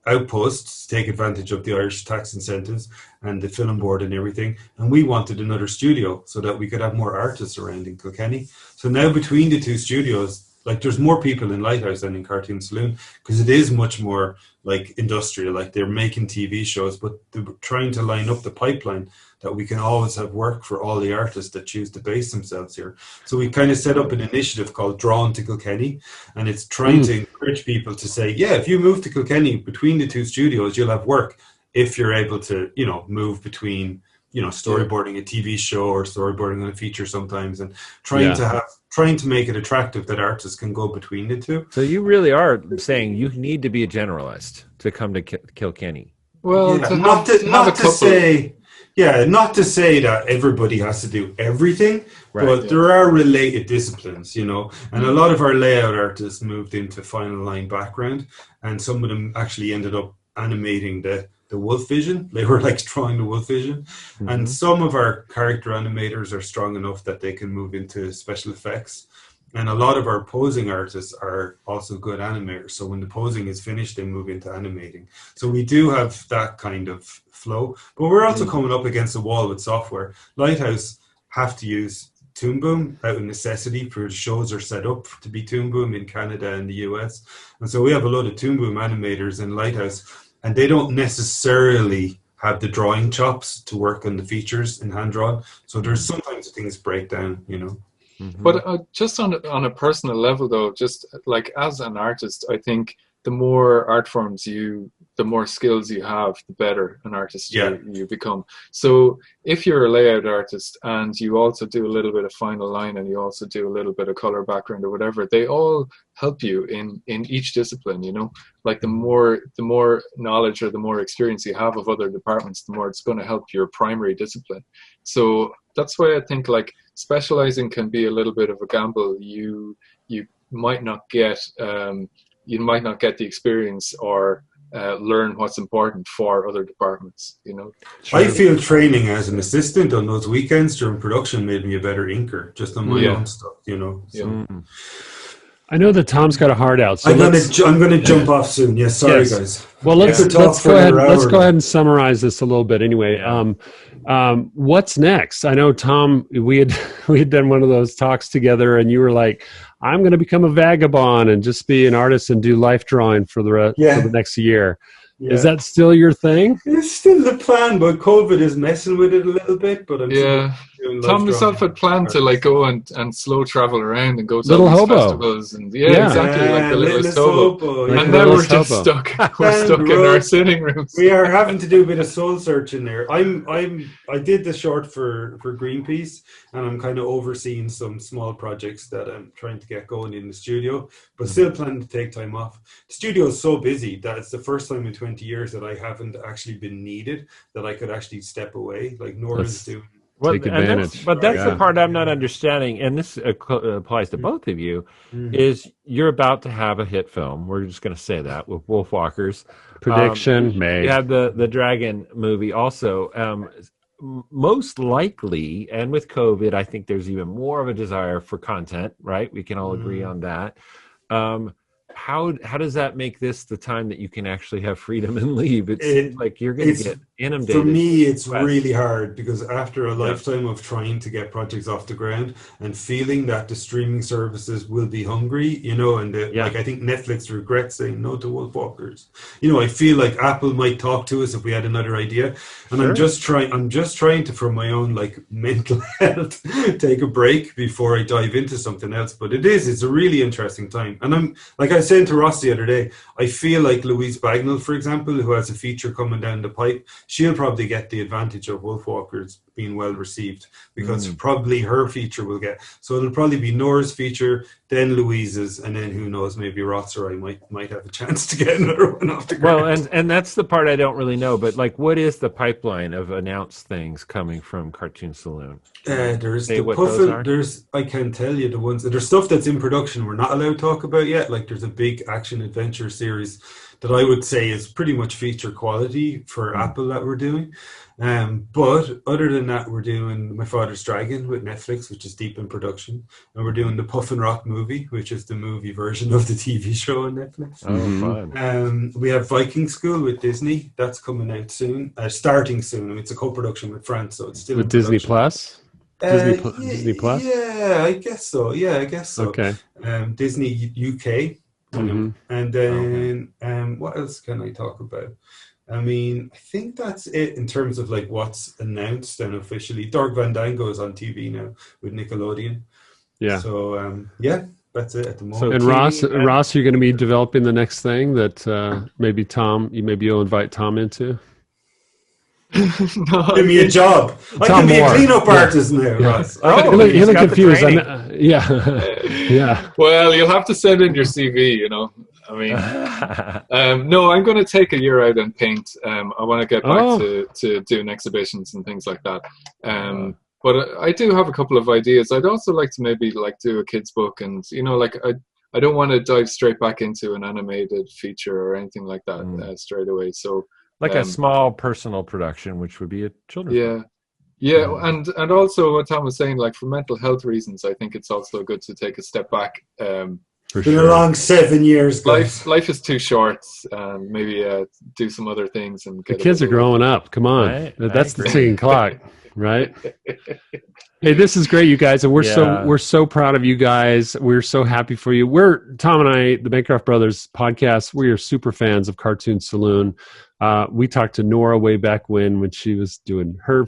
outpost to take advantage of the Irish tax incentives and the film board and everything, and we wanted another studio so that we could have more artists around in Kilkenny. So now between the two studios, like, there's more people in Lighthouse than in Cartoon Saloon, because it is much more like industrial, like they're making TV shows, but they're trying to line up the pipeline that we can always have work for all the artists that choose to base themselves here. So we kind of set up an initiative called Drawn to Kilkenny, and it's trying to encourage people to say, if you move to Kilkenny between the two studios, you'll have work if you're able to, move between, storyboarding a TV show or storyboarding on a feature sometimes, and trying to make it attractive that artists can go between the two. So you really are saying you need to be a generalist to come to Kilkenny. Well, not to say that everybody has to do everything, but there are related disciplines, and a lot of our layout artists moved into final line background, and some of them actually ended up animating the wolf vision. They were like drawing the wolf vision. And some of our character animators are strong enough that they can move into special effects. And a lot of our posing artists are also good animators. So when the posing is finished, they move into animating. So we do have that kind of flow. But we're also coming up against a wall with software. Lighthouse have to use Toon Boom out of necessity, for shows are set up to be Toon Boom in Canada and the US. And so we have a lot of Toon Boom animators in Lighthouse, and they don't necessarily have the drawing chops to work on the features in hand drawn. So there's sometimes things break down, But just on a personal level, though, just like as an artist, I think the more art forms the more skills you have, the better an artist you become. So if you're a layout artist and you also do a little bit of final line and you also do a little bit of color background or whatever, they all help you in each discipline, like the more knowledge or the more experience you have of other departments, the more it's going to help your primary discipline. So that's why I think like specializing can be a little bit of a gamble. You might not get the experience or learn what's important for other departments. I feel training as an assistant on those weekends during production made me a better inker, just on my own stuff. So. I know that Tom's got a heart out. So I'm gonna jump off soon. Yes, sorry guys. Well, let's go ahead. Let's go ahead and summarize this a little bit. Anyway, what's next? I know, Tom, we had done one of those talks together, and you were like, "I'm going to become a vagabond and just be an artist and do life drawing for the next year." Yeah. Is that still your thing? It's still the plan, but COVID is messing with it a little bit. But I'm Tom himself had planned to like go and slow travel around and go to little hobo festivals and exactly like the little hobo. And then we're just stuck. We're stuck in our sitting rooms. We are having to do a bit of soul searching there. I did the short for Greenpeace, and I'm kind of overseeing some small projects that I'm trying to get going in the studio, but still planning to take time off. The studio is so busy that it's the first time in 20 years that I haven't actually been needed, that I could actually step away. Like Nora's doing. Take advantage. That's the part I'm not understanding, and this applies to both of you, is you're about to have a hit film. We're just going to say that with WolfWalkers. Prediction, Maeve. You have the Dragon movie also. most likely, and with COVID, I think there's even more of a desire for content, right? We can all agree on that. How does that make this the time that you can actually have freedom and leave? It seems like you're going to get inundated. For me, it's really hard because after a lifetime of trying to get projects off the ground and feeling that the streaming services will be hungry, you know, and like I think Netflix regrets saying no to WolfWalkers. You know, I feel like Apple might talk to us if we had another idea, and I'm just trying to, for my own like mental health, take a break before I dive into something else. But it's a really interesting time, and I'm like I was saying to Ross the other day, I feel like Louise Bagnall, for example, who has a feature coming down the pipe, she'll probably get the advantage of WolfWalkers being well received because probably her feature will get. So it'll probably be Nora's feature, then Louise's, and then who knows, maybe Ross or I might have a chance to get another one off the ground. Well, and that's the part I don't really know, but like, what is the pipeline of announced things coming from Cartoon Saloon? There's the Puffin, I can tell you the ones, there's stuff that's in production we're not allowed to talk about yet. Like there's a big action adventure series that I would say is pretty much feature quality for Apple that we're doing. But other than that, we're doing My Father's Dragon with Netflix, which is deep in production. And we're doing the Puffin Rock movie, which is the movie version of the TV show on Netflix. Oh, fun. We have Viking School with Disney. That's coming out soon. Starting soon. It's a co-production with France, so it's still with Disney Plus? Disney Plus? Yeah, I guess so. Okay. Disney UK. And then what else can I talk about? I mean, I think that's it in terms of like what's announced and officially. Dork Van Dango is on TV now with Nickelodeon. Yeah. So that's it at the moment. So, and Ross, you're going to be developing the next thing that maybe you'll invite Tomm into. No, give me a job. I can be a cleanup artist now, Ross. You look confused. Yeah. Well, you'll have to send in your CV, you know. I mean, no, I'm going to take a year out and paint. I want to get back to doing exhibitions and things like that. But I do have a couple of ideas. I'd also like to maybe like do a kids book, and you know, like I don't want to dive straight back into an animated feature or anything like that straight away. So like a small personal production, which would be a children's book. Yeah, and also what Tomm was saying, like for mental health reasons, I think it's also good to take a step back. For been a long 7 years, guys. Life is too short. Maybe do some other things. And the kids are growing up. Come on, that's the ticking clock, right? Hey, this is great, you guys, and we're so proud of you guys. We're so happy for you. Tomm and I, the Bancroft Brothers podcast. We are super fans of Cartoon Saloon. We talked to Nora way back when she was doing her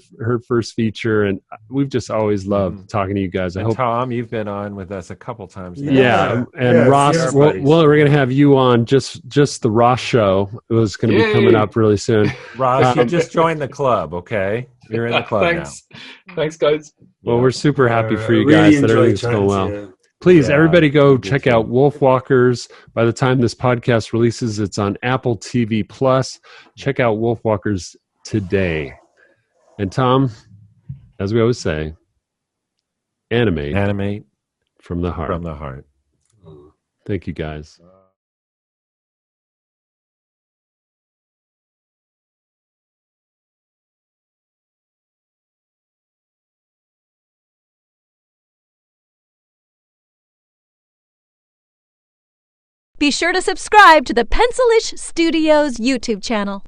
first feature, and we've just always loved talking to you guys. I hope, Tomm, you've been on with us a couple times now. Yeah, and Ross, we're going to have you on just the Ross show. It was going to be coming up really soon. Ross, you just joined the club, okay? You're in the club now. Thanks, guys. Well, we're super happy for you guys that everything's going well. Yeah. Please, everybody go check out WolfWalkers. By the time this podcast releases, it's on Apple TV Plus. Check out WolfWalkers today. And Tomm, as we always say, animate from the heart. From the heart. Thank you, guys. Be sure to subscribe to the Pencilish Studios YouTube channel.